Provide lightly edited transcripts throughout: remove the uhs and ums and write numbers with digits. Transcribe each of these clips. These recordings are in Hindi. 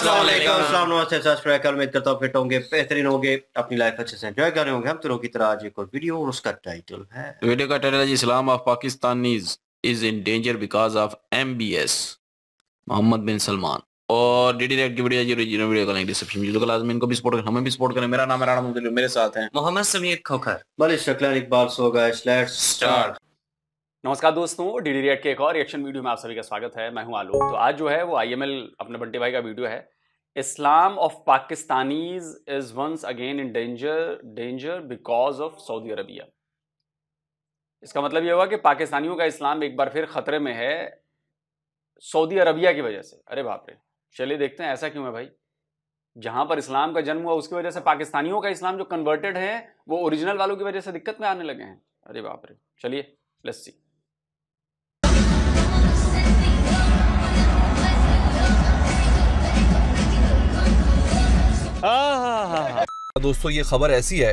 अस्सलाम नमस्ते सब्सक्राइब कर उम्मीद करता हूँ फिट होंगे बेहतरीन होंगे अपनी लाइफ अच्छे से एंजॉय कर रहे होंगे हम तुरों की तरह आज एक और वीडियो और उसका टाइटल है वीडियो का टाइटल है Islam of Pakistanis is in danger because of MBS Mohammed bin Salman और डीडी रेड की वीडियो जी ओरिजिनल वीडियो का लिंक डिस्क्रिप्शन में तो लाजमी इनको भी सपोर्ट करें हमें भी सपोर्ट करें। मेरा नाम है राणा मुंदरी मेरे साथ हैं मोहम्मद समीर खोखर बलिश शक्लन Iqbal so guys let's start. नमस्कार दोस्तों, डीडी रेड के एक और रिएक्शन वीडियो में आप सभी का स्वागत है। मैं हूं आलोक। तो आज जो है वो IML अपने बंटे भाई का वीडियो है। Islam of Pakistanis is once again in danger because of Saudi Arabia. इसका मतलब ये हुआ कि पाकिस्तानियों का इस्लाम एक बार फिर खतरे में है सऊदी अरबिया की वजह से। अरे बाप रे, चलिए देखते हैं ऐसा क्यों है भाई। जहां पर इस्लाम का जन्म हुआ उसकी वजह से पाकिस्तानियों का इस्लाम जो कन्वर्टेड है वो ओरिजिनल वालों की वजह से दिक्कत में आने लगे हैं। अरे बाप रे, चलिए लेट्स सी। दोस्तों ये खबर ऐसी है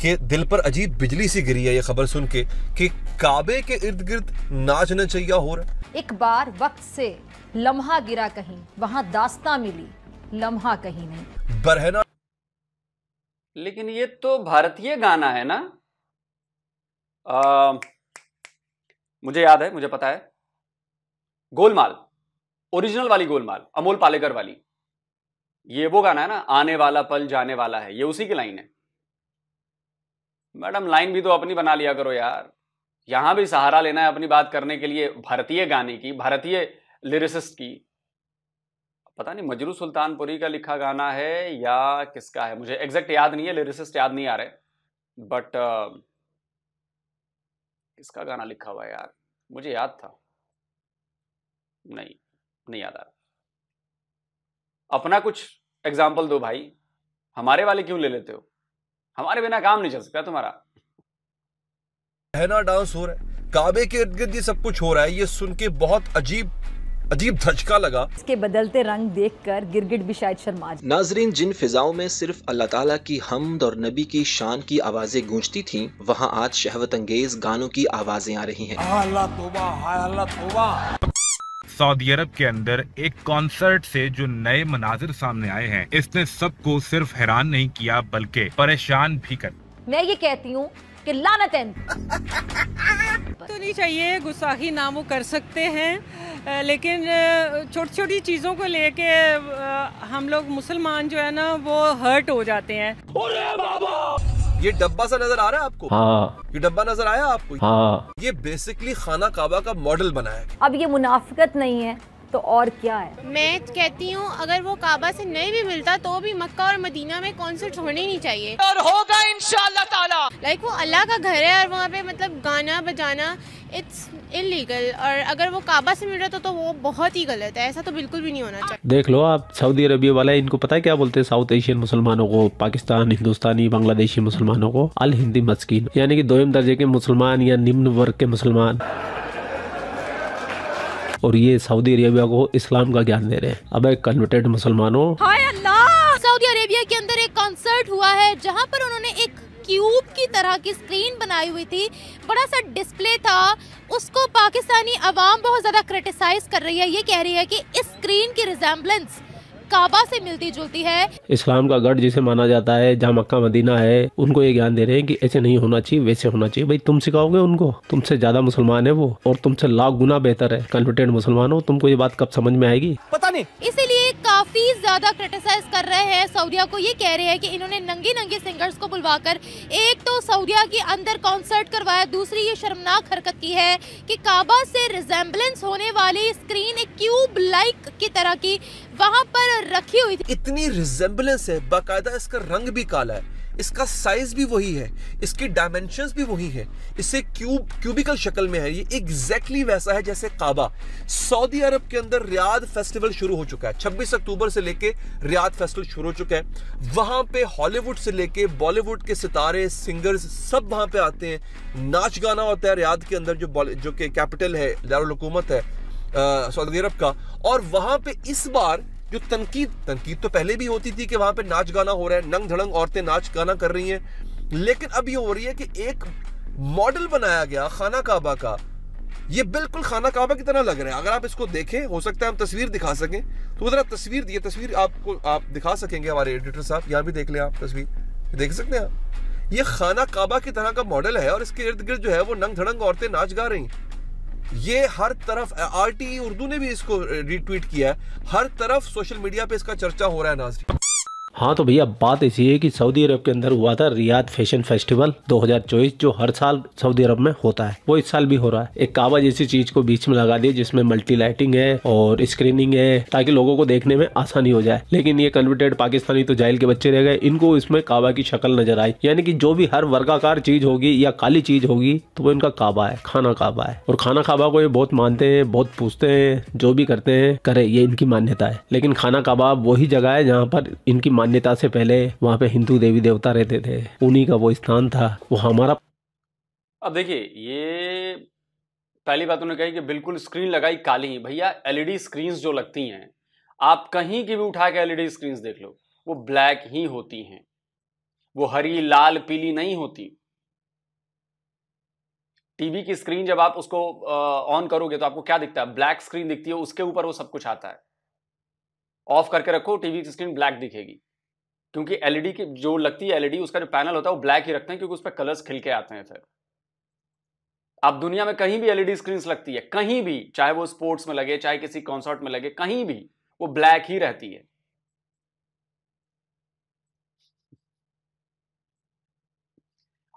कि दिल पर अजीब बिजली सी गिरी है ये खबर सुन के कि काबे के इर्द गिर्द नाच नचैया हो रहा है। एक बार वक्त से लम्हा गिरा कहीं, वहां दास्तां मिली लम्हा कहीं नहीं। बरहना लेकिन ये तो भारतीय गाना है ना। मुझे याद है, मुझे पता है, गोलमाल, ओरिजिनल वाली गोलमाल, अमोल पालेकर वाली। ये वो गाना है ना, आने वाला पल जाने वाला है, ये उसी की लाइन है। मैडम लाइन भी तो अपनी बना लिया करो यार। यहां भी सहारा लेना है अपनी बात करने के लिए भारतीय गाने की, भारतीय लिरिसिस्ट की। पता नहीं मजरू सुल्तानपुरी का लिखा गाना है या किसका है, मुझे एग्जैक्ट याद नहीं है, लिरिसिस्ट याद नहीं आ रहे, बट किसका गाना लिखा हुआ है यार, मुझे याद था, नहीं याद आ रहा। अपना कुछ एग्जाम्पल दो भाई, हमारे वाले क्यों ले लेते हो? हमारे बिना काम नहीं चल सकता तुम्हारा। बरहना डांस हो रहा है, काबे के इर्द गिर्द ये सब कुछ हो रहा है। ये सुन के बहुत अजीब धचका लगा। इसके बदलते रंग देखकर गिरगिट भी शायद शर्मा जाए। नाजरीन, जिन फिजाओं में सिर्फ अल्लाह ताला की हम्द और नबी की शान की आवाजें गूंजती थीं, वहां आज शहवत अंगेज गानों की आवाजें आ रही हैं। सऊदी अरब के अंदर एक कॉन्सर्ट से जो नए मनाजिर सामने आए हैं, इसने सबको सिर्फ हैरान नहीं किया बल्कि परेशान भी कर। मैं ये कहती हूँ कि लानतें तो नहीं चाहिए, गुस्साखी ना वो कर सकते हैं, लेकिन छोटी छोटी चीज़ों को लेके हम लोग मुसलमान जो है ना वो हर्ट हो जाते हैं। ये डब्बा सा नजर आ रहा है आपको? हाँ। ये डब्बा नजर आया आपको? हाँ। ये बेसिकली खाना काबा का मॉडल बनाया है। अब ये मुनाफिकत नहीं है तो और क्या है? मैं कहती हूँ अगर वो काबा से नहीं भी मिलता तो भी मक्का और मदीना में कॉन्सर्ट होने नहीं चाहिए और होगा इंशाअल्लाह ताला। लाइक वो अल्लाह का घर है और वहाँ पे मतलब गाना बजाना इट्स इलीगल, और अगर वो काबा से मिल रहा तो वो बहुत ही गलत है। ऐसा तो बिल्कुल भी नहीं होना चाहिए। देख लो आप, सऊदी अरबिया वाला है, इनको पता है क्या बोलते हैं साउथ एशियन मुसलमानों को, पाकिस्तान, हिंदुस्तानी, बांग्लादेशी मुसलमानों को अल हिंदी मस्कीन, यानी कि दोयम दर्जे के मुसलमान या निम्न वर्ग के मुसलमान। और ये सऊदी अरेबिया को इस्लाम का ज्ञान दे रहे हैं। अब एक कन्वर्टेड मुसलमानों, हाय अल्लाह। सऊदी अरेबिया के अंदर एक कॉन्सर्ट हुआ है जहाँ पर उन्होंने एक क्यूब की तरह की स्क्रीन बनाई हुई थी, बड़ा सा डिस्प्ले था, उसको पाकिस्तानी अवाम बहुत ज्यादा क्रिटिसाइज कर रही है। ये कह रही है कि इस स्क्रीन की रिजेम्बलेंस काबा से मिलती जुलती है। इस्लाम का गढ़ जिसे माना जाता है, जहाँ मक्का मदीना है, उनको ये ज्ञान दे रहे हैं कि ऐसे नहीं होना चाहिए, वैसे होना चाहिए। भाई तुम सिखाओगे उनको? तुमसे ज्यादा मुसलमान है वो और तुमसे लाख गुना बेहतर है। कन्वर्टेड मुसलमान हो, तुमको ये बात कब समझ में आएगी पता नहीं। इसीलिए काफी ज्यादा क्रिटिसाइज कर रहे हैं सऊदिया को। ये कह रहे हैं कि इन्होंने नंगे सिंगर्स को बुलवाकर एक तो सऊदिया के अंदर कॉन्सर्ट करवाया, दूसरी ये शर्मनाक हरकत की है कि काबा से रिजेम्बलेंस होने वाली स्क्रीन एक क्यूब लाइक की तरह की वहाँ पर रखी हुई थी। इतनी रिजेम्बलेंस है, बाकायदा इसका रंग भी काला है, इसका साइज भी वही है, इसकी डायमेंशंस भी वही है, इससे क्यूबिकल शक्ल में है। ये एग्जैक्टली वैसा है जैसे काबा। सऊदी अरब के अंदर रियाद फेस्टिवल शुरू हो चुका है, 26 अक्टूबर से लेके रियाद फेस्टिवल शुरू हो चुका है। वहां पे हॉलीवुड से लेके बॉलीवुड के सितारे, सिंगर्स सब वहां पे आते हैं। नाच गाना होता है रियाद के अंदर, जो कि कैपिटल है, दारुल हुकूमत है सऊदी अरब का। और वहां पे इस बार जो तनकीद तो पहले भी होती थी कि वहां पे नाच गाना हो रहा है, नंग धड़ंग औरतें नाच गाना कर रही हैं, लेकिन अब ये हो रही है कि एक मॉडल बनाया गया खाना काबा का ये बिल्कुल खाना काबा की तरह लग रहा है। अगर आप इसको देखें, हो सकता है हम तस्वीर दिखा सकें, तो जरा तस्वीर दिए, तस्वीर आपको आप दिखा सकेंगे हमारे एडिटर साहब, यहाँ भी देख लें आप तस्वीर, देख सकते हैं आप। ये खाना काबा की तरह का मॉडल है और इसके इर्द गिर्द जो है वो नंग धड़ंग औरतें नाच गा रही हैं। ये हर तरफ, RTE उर्दू ने भी इसको रीट्वीट किया है, हर तरफ सोशल मीडिया पे इसका चर्चा हो रहा है नाज़रीन। हाँ तो भैया बात ऐसी है कि सऊदी अरब के अंदर हुआ था रियाद फैशन फेस्टिवल 2024, जो हर साल सऊदी अरब में होता है, वो इस साल भी हो रहा है। एक काबा जैसी चीज को बीच में लगा दिया जिसमें मल्टी लाइटिंग है और स्क्रीनिंग है ताकि लोगों को देखने में आसानी हो जाए। लेकिन ये कन्वर्टेड पाकिस्तानी तो जाहिल के बच्चे रह गए, इनको इसमें काबा की शक्ल नजर आई, यानी कि जो भी हर वर्गाकार चीज होगी या काली चीज होगी तो वो इनका काबा है, खाना काबा है। और खाना काबा को ये बहुत मानते हैं, बहुत पूछते हैं, जो भी करते हैं करे, ये इनकी मान्यता है। लेकिन खाना काबा वही जगह है जहाँ पर इनकी मान्यता से पहले वहाँ पे हिंदू देवी देवता रहते थे, उन्हीं का वो स्थान था, वो हमारा। अब देखिए, ये पहली बात उन्होंने कही कि बिल्कुल स्क्रीन लगाई काली ही। भैया LED स्क्रीन्स जो लगती हैं, आप कहीं की भी उठा के LED स्क्रीन्स देख लो, वो ब्लैक ही होती हैं, वो हरी लाल पीली नहीं होती। टीवी की स्क्रीन जब आप उसको ऑन करोगे तो आपको क्या दिखता है? ब्लैक स्क्रीन दिखती है, उसके ऊपर वो सब कुछ आता है। ऑफ करके रखो, टीवी की स्क्रीन ब्लैक दिखेगी, क्योंकि LED की जो लगती है, LED उसका जो पैनल होता है वो ब्लैक ही रखते हैं, क्योंकि उस पर कलर्स खिल के आते हैं। फिर आप दुनिया में कहीं भी LED स्क्रीन्स लगती है, कहीं भी, चाहे वो स्पोर्ट्स में लगे, चाहे किसी कॉन्सर्ट में लगे, कहीं भी वो ब्लैक ही रहती है।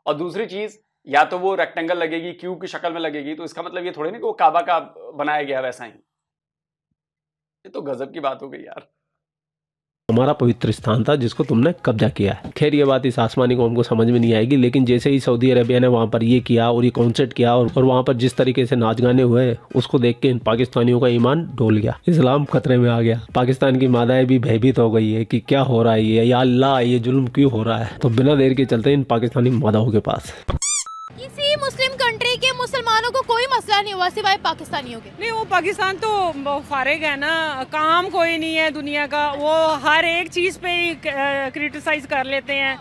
और दूसरी चीज, या तो वो रेक्टेंगल लगेगी, क्यूब की शक्ल में लगेगी, तो इसका मतलब ये थोड़ी नहीं कि वो काबा का बनाया गया वैसा ही। ये तो गजब की बात हो गई यार। हमारा पवित्र स्थान था जिसको तुमने कब्जा किया है। खैर ये बात इस आसमानी कौम को समझ में नहीं आएगी, लेकिन जैसे ही सऊदी अरेबिया ने वहाँ पर ये किया और ये कॉन्सर्ट किया और वहाँ पर जिस तरीके से नाच गाने हुए, उसको देख के इन पाकिस्तानियों का ईमान डोल गया, इस्लाम खतरे में आ गया। पाकिस्तान की मादाएं भी भयभीत हो गई है कि क्या हो रहा है ये, या अल्लाह ये जुल्म क्यों हो रहा है। तो बिना देर के चलते इन पाकिस्तानी मादाओं के पास। किसी मुस्लिम कंट्री के मुसलमानों को कोई मसला नहीं हुआ सिवाय पाकिस्तानियों के। नहीं, वो पाकिस्तान तो फारिग है ना, काम कोई नहीं है दुनिया का, वो हर एक चीज़ पे ही क्रिटिसाइज कर लेते हैं,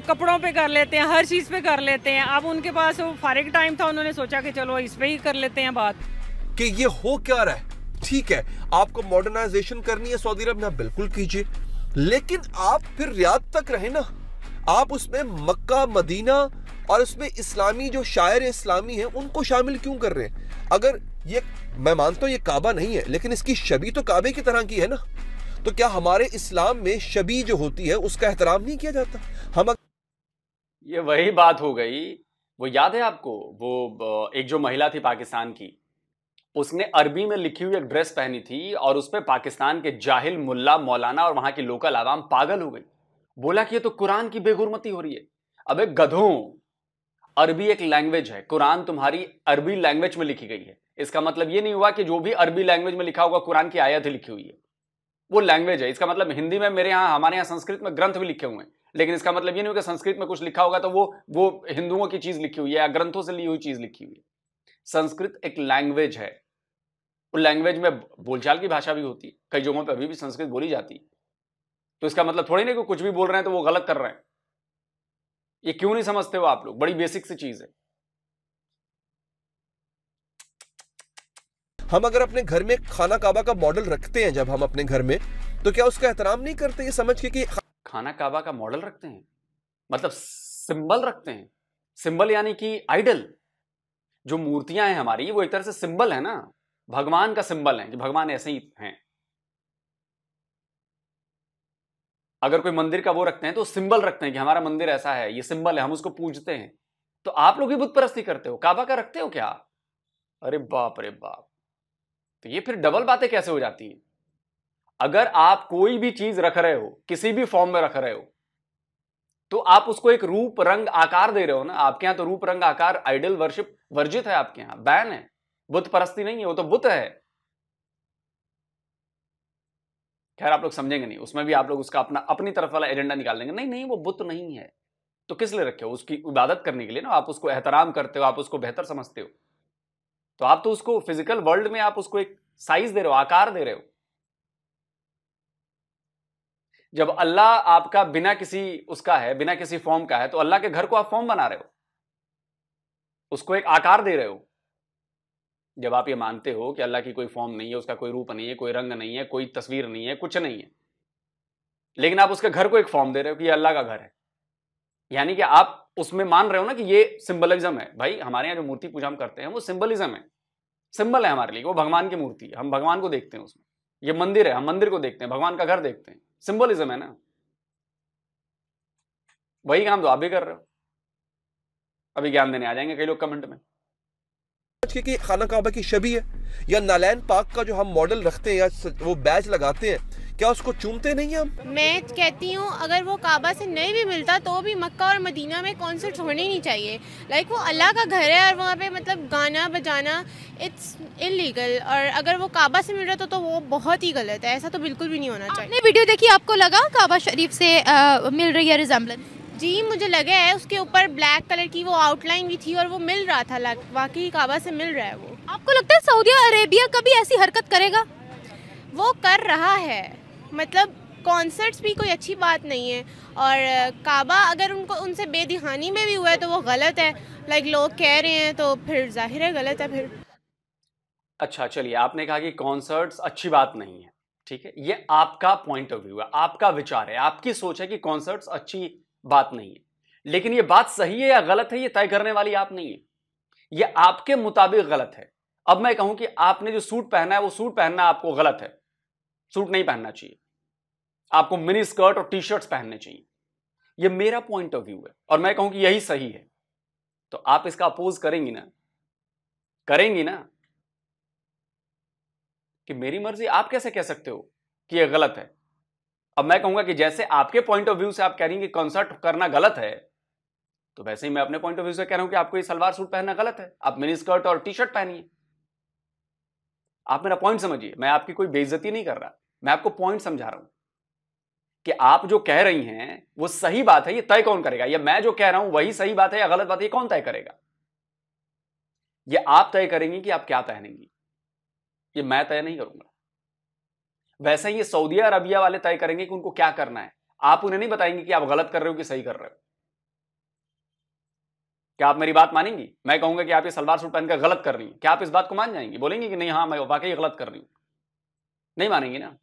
कपड़ों पे कर लेते हैं, हर चीज़ पे कर लेते हैं। अब उनके पास वो फारिग टाइम था, उन्होंने सोचा कि चलो इस पे ही कर लेते हैं बात कि ये हो क्या रहा है। ठीक है, आपको मॉडर्नाइजेशन करनी है सऊदी अरब में, बिल्कुल कीजिए, लेकिन आप फिर रियाद तक रहे ना, आप उसमें मक्का मदीना और उसमें इस्लामी जो शायर इस्लामी हैं उनको शामिल क्यों कर रहे हैं? अगर ये, मैं मानता हूं ये काबा नहीं है, लेकिन इसकी शबी तो काबे की तरह की है ना, तो क्या हमारे इस्लाम में शबी जो होती है उसका एहतराम नहीं किया जाता? हम ये वही बात हो गई। वो याद है आपको, वो एक जो महिला थी पाकिस्तान की, उसने अरबी में लिखी हुई एक ड्रेस पहनी थी और उस पर पाकिस्तान के जाहिल मुल्ला मौलाना और वहां की लोकल आवाम पागल हो गई। बोला कि ये तो कुरान की बेगुरमती हो रही है। अबे गधों, अरबी एक लैंग्वेज है, कुरान तुम्हारी अरबी लैंग्वेज में लिखी गई है। इसका मतलब ये नहीं हुआ कि जो भी अरबी लैंग्वेज में लिखा होगा कुरान की आयत ही लिखी हुई है, वो लैंग्वेज है। इसका मतलब हिंदी में मेरे यहाँ, हमारे यहाँ संस्कृत में ग्रंथ भी लिखे हुए हैं, लेकिन इसका मतलब ये नहीं हुआ कि संस्कृत में कुछ लिखा होगा तो वो हिंदुओं की चीज लिखी हुई है या ग्रंथों से ली हुई चीज लिखी हुई है। संस्कृत एक लैंग्वेज है, उस लैंग्वेज में बोलचाल की भाषा भी होती है, कई जगहों पर अभी भी संस्कृत बोली जाती है। तो इसका मतलब थोड़ी नहीं कि कुछ भी बोल रहे हैं तो वो गलत कर रहे हैं। ये क्यों नहीं समझते हो आप लोग? बड़ी बेसिक सी चीज है। हम अगर अपने घर में खाना काबा का मॉडल रखते हैं, जब हम अपने घर में, तो क्या उसका एहतराम नहीं करते ये समझ के कि खाना काबा का मॉडल रखते हैं, मतलब सिंबल रखते हैं। सिंबल यानी कि आइडल। जो मूर्तियां हैं हमारी, वो एक तरह से सिंबल है ना, भगवान का सिंबल है कि भगवान ऐसे ही हैं। अगर कोई मंदिर का वो रखते हैं तो सिंबल रखते हैं कि हमारा मंदिर ऐसा है, ये सिंबल है, हम उसको पूजते हैं। तो आप लोग भी बुत परस्ती करते हो, काबा का रखते हो क्या? अरे बाप रे बाप। तो ये फिर डबल बातें कैसे हो जाती हैं? अगर आप कोई भी चीज रख रहे हो, किसी भी फॉर्म में रख रहे हो, तो आप उसको एक रूप रंग आकार दे रहे हो ना। आपके यहां तो रूप रंग आकार, आइडल वर्शिप वर्जित है, आपके यहां बैन है। बुत परस्ती नहीं है, वो तो बुत है। खैर आप लोग समझेंगे नहीं, उसमें भी आप लोग उसका अपनी तरफ वाला एजेंडा निकाल देंगे। नहीं नहीं, वो बुत नहीं है। तो किस लिए रखे हो? उसकी इबादत करने के लिए ना। आप उसको एहतराम करते हो, आप उसको बेहतर समझते हो, तो आप तो उसको फिजिकल वर्ल्ड में आप उसको एक साइज दे रहे हो, आकार दे रहे हो। जब अल्लाह आपका बिना किसी उसका है, बिना किसी फॉर्म का है, तो अल्लाह के घर को आप फॉर्म बना रहे हो, उसको एक आकार दे रहे हो। जब आप ये मानते हो कि अल्लाह की कोई फॉर्म नहीं है, उसका कोई रूप नहीं है, कोई रंग नहीं है, कोई तस्वीर नहीं है, कुछ नहीं है, लेकिन आप उसके घर को एक फॉर्म दे रहे हो कि ये अल्लाह का घर है, यानी कि आप उसमें मान रहे हो ना कि ये सिंबलिज्म है। भाई हमारे यहाँ जो मूर्ति पूजा हम करते हैं वो सिंबलिज्म है, सिंबल है हमारे लिए, वो भगवान की मूर्ति है, हम भगवान को देखते हैं उसमें। ये मंदिर है, हम मंदिर को देखते हैं, भगवान का घर देखते हैं, सिंबलिज्म है ना। वही काम तो आप भी कर रहे हो। अभी ज्ञान देने आ जाएंगे कई लोग कमेंट में कि खाना काबा की शबी है, या नालैन पाक का जो हम मॉडल रखते हैं या वो बैच लगाते हैं, क्या उसको चूमते नहीं हम? मैं कहती हूँ अगर वो काबा से नहीं भी मिलता तो भी मक्का और मदीना में कॉन्सर्ट्स होने ही नहीं चाहिए। लाइक वो अल्लाह का घर है और वहाँ पे मतलब गाना बजाना इट्स इलीगल, और अगर वो काबा से मिल रहा तो वो बहुत ही गलत है, ऐसा तो बिल्कुल भी नहीं होना चाहिए। आपने वीडियो देखी, आपको लगा काबा शरीफ से मिल रही है रिजेम्बलेंस? जी मुझे लगा है, उसके ऊपर ब्लैक कलर की वो आउटलाइन भी थी और वो मिल रहा था, वाकई काबा से मिल रहा है वो। आपको लगता है सऊदी अरेबिया कभी ऐसी हरकत करेगा? वो कर रहा है, मतलब कॉन्सर्ट्स भी कोई अच्छी बात नहीं है, और काबा अगर उनको उनसे बेदिहानी में भी हुआ है तो वो गलत है। लाइक लोग कह रहे हैं तो फिर जाहिर है गलत है फिर। अच्छा चलिए, आपने कहा कि कॉन्सर्ट्स अच्छी बात नहीं है, ठीक है, ये आपका पॉइंट ऑफ व्यू है, आपका विचार है, आपकी सोच है कि कॉन्सर्ट्स अच्छी बात नहीं है, लेकिन ये बात सही है या गलत है ये तय करने वाली आप नहीं है, ये आपके मुताबिक गलत है। अब मैं कहूं कि आपने जो सूट पहना है वो सूट पहनना आपको गलत है, सूट नहीं पहनना चाहिए, आपको मिनी स्कर्ट और टी शर्ट्स पहनने चाहिए, ये मेरा पॉइंट ऑफ व्यू है, और मैं कहूं कि यही सही है, तो आप इसका अपोज करेंगी ना, करेंगी ना? कि मेरी मर्जी, आप कैसे कह सकते हो कि यह गलत है? अब मैं कहूंगा कि जैसे आपके पॉइंट ऑफ व्यू से आप कह रही हैं कि कॉन्सर्ट करना गलत है, तो वैसे ही मैं अपने पॉइंट ऑफ व्यू से कह रहा हूं कि आपको ये सलवार सूट पहनना गलत है, आप मिनी स्कर्ट और टी शर्ट पहनिए। आप मेरा पॉइंट समझिए, मैं आपकी कोई बेइज्जती नहीं कर रहा, मैं आपको पॉइंट समझा रहा हूं कि आप जो कह रही हैं वो सही बात है, ये तय कौन करेगा? या मैं जो कह रहा हूं वही सही बात है या गलत बात है, ये कौन तय करेगा? ये आप तय करेंगी कि आप क्या पहनेंगी, ये मैं तय नहीं करूंगा। वैसे ही ये सऊदी अरबिया वाले तय करेंगे कि उनको क्या करना है, आप उन्हें नहीं बताएंगे कि आप गलत कर रहे हो कि सही कर रहे हो। क्या आप मेरी बात मानेंगी? मैं कहूंगा कि आप ये सलवार सूट पहनकर गलत कर रही हैं, क्या आप इस बात को मान जाएंगी? बोलेंगे कि नहीं हाँ मैं वाकई गलत कर रही हूं? नहीं मानेंगी ना।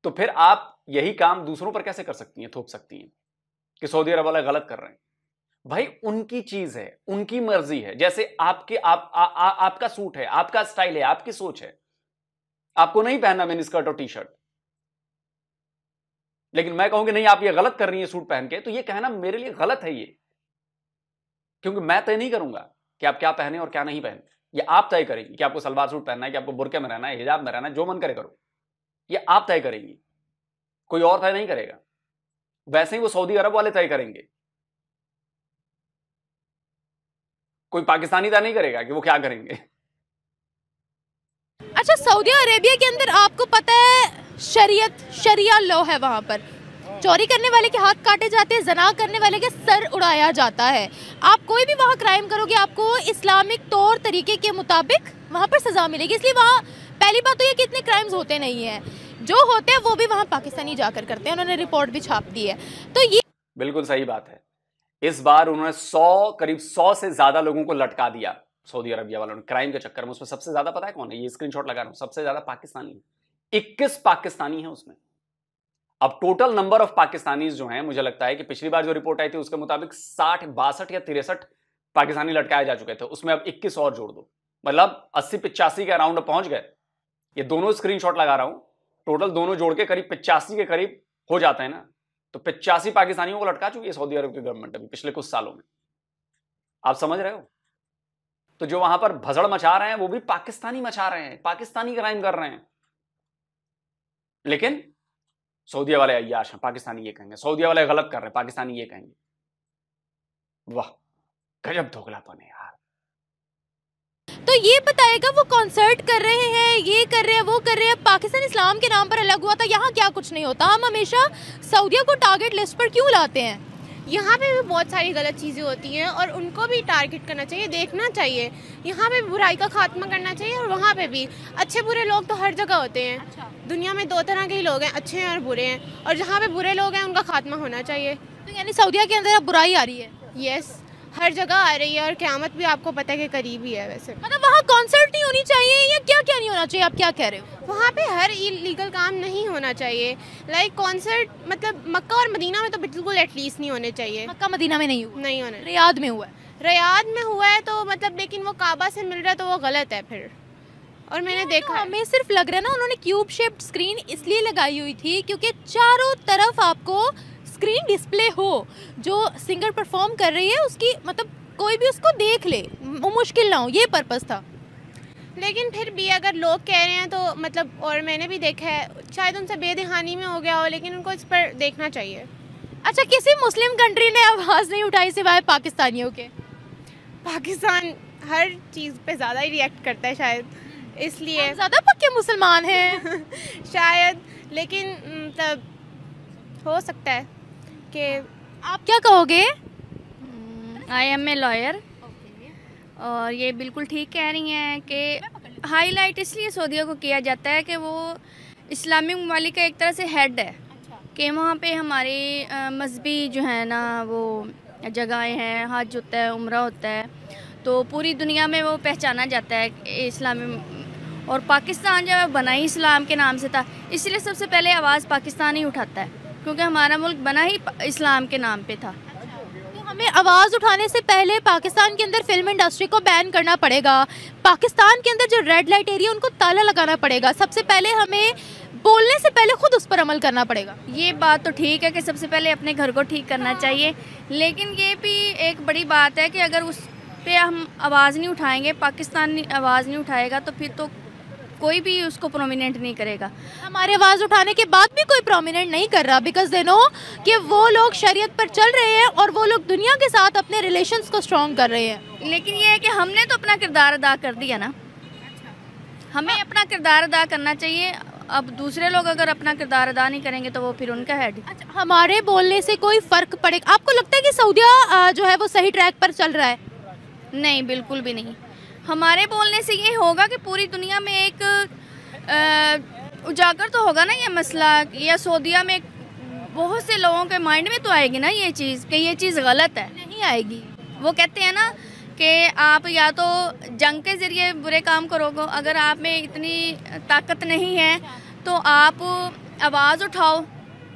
तो फिर आप यही काम दूसरों पर कैसे कर सकती हैं, थोप सकती हैं कि सऊदी अरब वाले गलत कर रहे हैं? भाई उनकी चीज है, उनकी मर्जी है, जैसे आपके आपका सूट है, आपका स्टाइल है, आपकी सोच है, आपको नहीं पहनना मिनी स्कर्ट और टी शर्ट, लेकिन मैं कहूंगी नहीं आप ये गलत कर रही है सूट पहन के, तो ये कहना मेरे लिए गलत है ये, क्योंकि मैं तय नहीं करूंगा कि आप क्या पहने और क्या नहीं पहने, ये आप तय करेंगी कि आपको सलवार सूट पहनना है, कि आपको बुर्के में रहना है, हिजाब में रहना है, जो मन करे करो, ये आप तय करेंगी, कोई और तय नहीं करेगा। वैसे ही वो सऊदी अरब वाले तय करेंगे, कोई पाकिस्तानी तय नहीं करेगा कि वो क्या करेंगे। अच्छा, सऊदी अरेबिया के अंदर आपको पता है शरिया लॉ है, वहाँ पर चोरी करने वाले के हाथ काटे जाते हैं, जना करने वाले के सर उड़ाया जाता है। आप कोई भी वहाँ क्राइम करोगे आपको इस्लामिक तौर तरीके के मुताबिक वहाँ पर सजा मिलेगी। इसलिए वहाँ पहली बात तो ये कि इतने क्राइम्स होते नहीं हैं, जो होते हैं वो भी वहाँ पाकिस्तानी जाकर करते हैं, उन्होंने रिपोर्ट भी छाप दी है। तो ये बिल्कुल सही बात है। इस बार उन्होंने करीब 100 से ज्यादा लोगों को लटका दिया सऊदी अरबिया वालों ने क्राइम के चक्कर में। उसमें सबसे ज्यादा पता है कौन है? ये स्क्रीनशॉट लगा रहा हूं, सबसे ज्यादा पाकिस्तानी है, 21 पाकिस्तानी है उसमें। अब टोटल नंबर ऑफ पाकिस्तानीज जो हैं, मुझे लगता है कि पिछली बार जो रिपोर्ट आई थी उसके मुताबिक 60, 62 या 63 पाकिस्तानी लटकाए जा चुके थे, उसमें अब 21 और जोड़ दो, मतलब 80-85 के अराउंड पहुंच गए। ये दोनों स्क्रीनशॉट लगा रहा हूं, टोटल दोनों जोड़ के करीब 85 के करीब हो जाते हैं ना, तो 85 पाकिस्तानियों को लटका चुकी है सऊदी अरब की गवर्नमेंट अभी पिछले कुछ सालों में। आप समझ रहे हो? तो जो वहां पर भसड़ मचा रहे हैं वो भी पाकिस्तानी मचा रहे हैं, पाकिस्तानी क्राइम कर रहे हैं, लेकिन सऊदिया वाले अय्याश हैं, पाकिस्तानी ये कहेंगे, सऊदिया वाले गलत कर रहे हैं, पाकिस्तानी ये कहेंगे। वाह, गजब धोखलापन है यार। तो ये बताएगा वो कॉन्सर्ट कर रहे हैं, ये कर रहे हैं, वो कर रहे हैं, पाकिस्तान इस्लाम के नाम पर अलग हुआ था, यहाँ क्या कुछ नहीं होता। हम हमेशा सऊदिया को टारगेट लिस्ट पर क्यों लाते हैं? यहाँ पे भी बहुत सारी गलत चीज़ें होती हैं और उनको भी टारगेट करना चाहिए, देखना चाहिए। यहाँ पे बुराई का खात्मा करना चाहिए और वहाँ पे भी अच्छे बुरे लोग तो हर जगह होते हैं। अच्छा। दुनिया में 2 तरह के ही लोग हैं, अच्छे हैं और बुरे हैं, और जहाँ पे बुरे लोग हैं उनका खात्मा होना चाहिए। तो यानी सऊदिया के अंदर अब बुराई आ रही है? यस, हर जगह आ रही है और क़यामत भी आपको पता है कि करीब ही है। वैसे मतलब वहाँ कॉन्सर्ट नहीं होनी चाहिए या क्या क्या नहीं होना चाहिए, आप क्या कह रहे हो? वहाँ पे हर इलीगल काम नहीं होना चाहिए। लाइक कॉन्सर्ट मतलब मक्का और मदीना में तो बिल्कुल एटलीस्ट नहीं होने चाहिए। मक्का मदीना में नहीं हुआ, नहीं होने, रियाद में हुआ है। रियाद में हुआ है तो मतलब, लेकिन वो काबा से मिल रहा है तो वो गलत है फिर। और मैंने देखा तो हमें सिर्फ लग रहा है ना उन्होंने क्यूब शेप्ड स्क्रीन इसलिए लगाई हुई थी क्योंकि चारों तरफ आपको स्क्रीन डिस्प्ले हो, जो सिंगर परफॉर्म कर रही है उसकी मतलब कोई भी उसको देख ले, वो मुश्किल ना हो, ये पर्पस था। लेकिन फिर भी अगर लोग कह रहे हैं तो मतलब, और मैंने भी देखा है, शायद उनसे बेदहानी में हो गया हो, लेकिन उनको इस पर देखना चाहिए। अच्छा, किसी मुस्लिम कंट्री ने आवाज़ नहीं उठाई सिवाय पाकिस्तानियों के? पाकिस्तान हर चीज़ पे ज़्यादा ही रिएक्ट करता है शायद, इसलिए ज़्यादा पक्के मुसलमान हैं शायद। लेकिन तब हो सकता है कि आप क्या कहोगे? आई एम ए लॉयर और ये बिल्कुल ठीक कह रही हैं कि हाईलाइट इसलिए सऊदीया को किया जाता है कि वो इस्लामी ममालिक का एक तरह से हेड है, कि वहाँ पे हमारे मजहबी जो है ना वो जगहें हैं, हज होता है, उम्रा होता है, तो पूरी दुनिया में वो पहचाना जाता है इस्लामी। और पाकिस्तान जब बना ही इस्लाम के नाम से था, इसलिए सबसे पहले आवाज़ पाकिस्तान ही उठाता है, क्योंकि हमारा मुल्क बना ही इस्लाम के नाम पे था। तो हमें आवाज़ उठाने से पहले पाकिस्तान के अंदर फिल्म इंडस्ट्री को बैन करना पड़ेगा, पाकिस्तान के अंदर जो रेड लाइट एरिया उनको ताला लगाना पड़ेगा, सबसे पहले हमें बोलने से पहले खुद उस पर अमल करना पड़ेगा। ये बात तो ठीक है कि सबसे पहले अपने घर को ठीक करना चाहिए, लेकिन ये भी एक बड़ी बात है कि अगर उस पे हम आवाज़ नहीं उठाएंगे, पाकिस्तान आवाज़ नहीं उठाएगा, तो फिर तो कोई भी उसको प्रोमिनेंट नहीं करेगा। हमारे आवाज़ उठाने के बाद भी कोई प्रोमिनेंट नहीं कर रहा, बिकॉज दे नो कि वो लोग शरीयत पर चल रहे हैं और वो लोग दुनिया के साथ अपने रिलेशंस को स्ट्रॉन्ग कर रहे हैं। लेकिन ये है कि हमने तो अपना किरदार अदा कर दिया ना, हमें अपना किरदार अदा करना चाहिए। अब दूसरे लोग अगर अपना किरदार अदा नहीं करेंगे तो वो फिर उनका हेड। अच्छा, हमारे बोलने से कोई फ़र्क पड़ेगा? आपको लगता है कि सऊदीया जो है वो सही ट्रैक पर चल रहा है? नहीं, बिल्कुल भी नहीं। हमारे बोलने से ये होगा कि पूरी दुनिया में एक उजागर तो होगा ना ये मसला, या सऊदीया में बहुत से लोगों के माइंड में तो आएगी ना ये चीज़ कि ये चीज़ गलत है। नहीं आएगी। वो कहते हैं ना कि आप या तो जंग के ज़रिए बुरे काम करोगे, अगर आप में इतनी ताकत नहीं है तो आप आवाज़ उठाओ।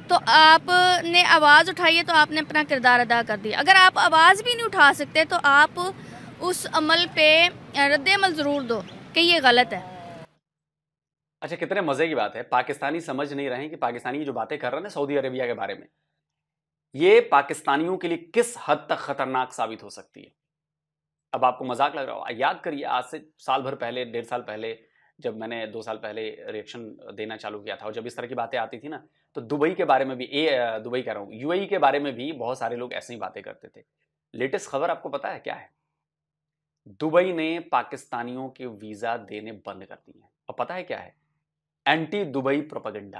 तो आपने आवाज़ उठाई है तो आपने अपना किरदार अदा कर दिया। अगर आप आवाज़ भी नहीं उठा सकते तो आप उस अमल पे रद्द-ए-अमल ज़रूर दो कि ये गलत है। अच्छा, कितने मजे की बात है, पाकिस्तानी समझ नहीं रहे हैं कि पाकिस्तानी जो बातें कर रहे हैं ना सऊदी अरेबिया के बारे में, ये पाकिस्तानियों के लिए किस हद तक खतरनाक साबित हो सकती है। अब आपको मजाक लग रहा हो, याद करिए आज से साल भर पहले, 1.5 साल पहले, जब मैंने 2 साल पहले रिएक्शन देना चालू किया था और जब इस तरह की बातें आती थी ना, तो दुबई के बारे में भी, दुबई कह रहा हूँ, यूएई के बारे में भी बहुत सारे लोग ऐसे ही बातें करते थे। लेटेस्ट खबर आपको पता है क्या है? दुबई ने पाकिस्तानियों के वीजा देने बंद कर दिए हैं। और पता है क्या है? Anti Dubai propaganda.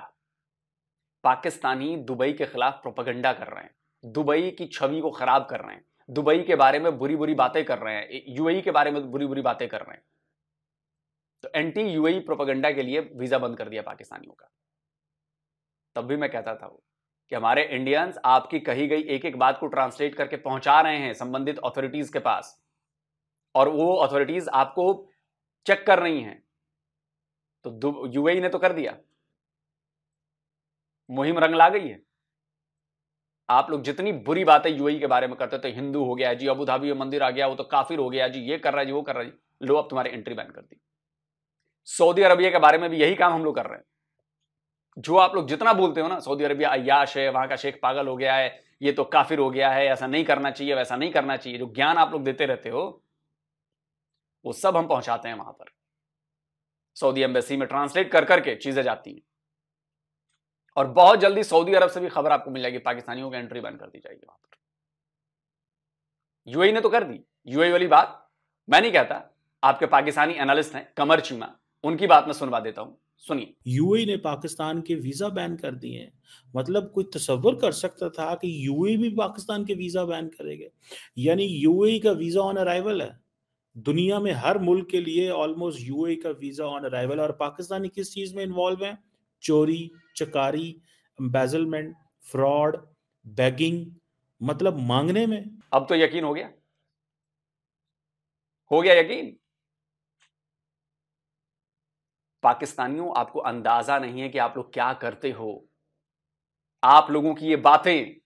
Pakistani Dubai के खिलाफ प्रोपेगेंडा कर रहे हैं, दुबई की छवि को खराब कर रहे हैं, दुबई के बारे में बुरी बुरी बातें कर रहे हैं, यूएई के बारे में बुरी बुरी बातें कर रहे हैं। तो एंटी यूएई प्रोपेगेंडा के लिए वीजा बंद कर दिया पाकिस्तानियों का। तब भी मैं कहता था कि हमारे इंडियंस आपकी कही गई एक एक बात को ट्रांसलेट करके पहुंचा रहे हैं संबंधित अथॉरिटीज के पास, और वो अथॉरिटीज आपको चेक कर रही हैं। तो यूएई ने तो कर दिया, मुहिम रंग ला गई है। आप लोग जितनी बुरी बातें यूएई के बारे में करते थे, हिंदू हो गया जी, अबू धाबी में मंदिर आ गया, वो तो काफिर हो गया जी, ये कर रहा है जी, वो कर रहा है जी, लो अब तुम्हारी एंट्री बैन कर दी। सऊदी अरबिया के बारे में भी यही काम हम लोग कर रहे हैं। जो आप लोग जितना बोलते हो ना, सऊदी अरबिया अय्याश है, वहां का शेख पागल हो गया है, ये तो काफिर हो गया है, ऐसा नहीं करना चाहिए, वैसा नहीं करना चाहिए, जो ज्ञान आप लोग देते रहते हो वो सब हम पहुंचाते हैं वहां पर। सऊदी एम्बेसी में ट्रांसलेट कर करके चीजें जाती हैं, और बहुत जल्दी सऊदी अरब से भी खबर आपको मिल जाएगी, पाकिस्तानियों की एंट्री बैन कर दी जाएगी वहां पर। यूएई ने तो कर दी। यूएई वाली बात मैं नहीं कहता, आपके पाकिस्तानी एनालिस्ट हैं कमर चीमा, उनकी बात मैं सुनवा देता हूं, सुनिए। यूएई ने पाकिस्तान के वीजा बैन कर दिए हैं। मतलब कोई तसव्वुर कर सकता था कि यूएई भी पाकिस्तान के वीजा बैन करेगा? यानी यूएई का वीजा ऑन अराइवल है। दुनिया में हर मुल्क के लिए ऑलमोस्ट यूएई का वीजा ऑन अराइवल, और पाकिस्तानी किस चीज में इन्वॉल्व है? चोरी, चकारी, एम्बेजलमेंट, फ्रॉड, बेगिंग, मतलब मांगने में। अब तो यकीन हो गया, हो गया यकीन? पाकिस्तानियों, आपको अंदाजा नहीं है कि आप लोग क्या करते हो। आप लोगों की ये बातें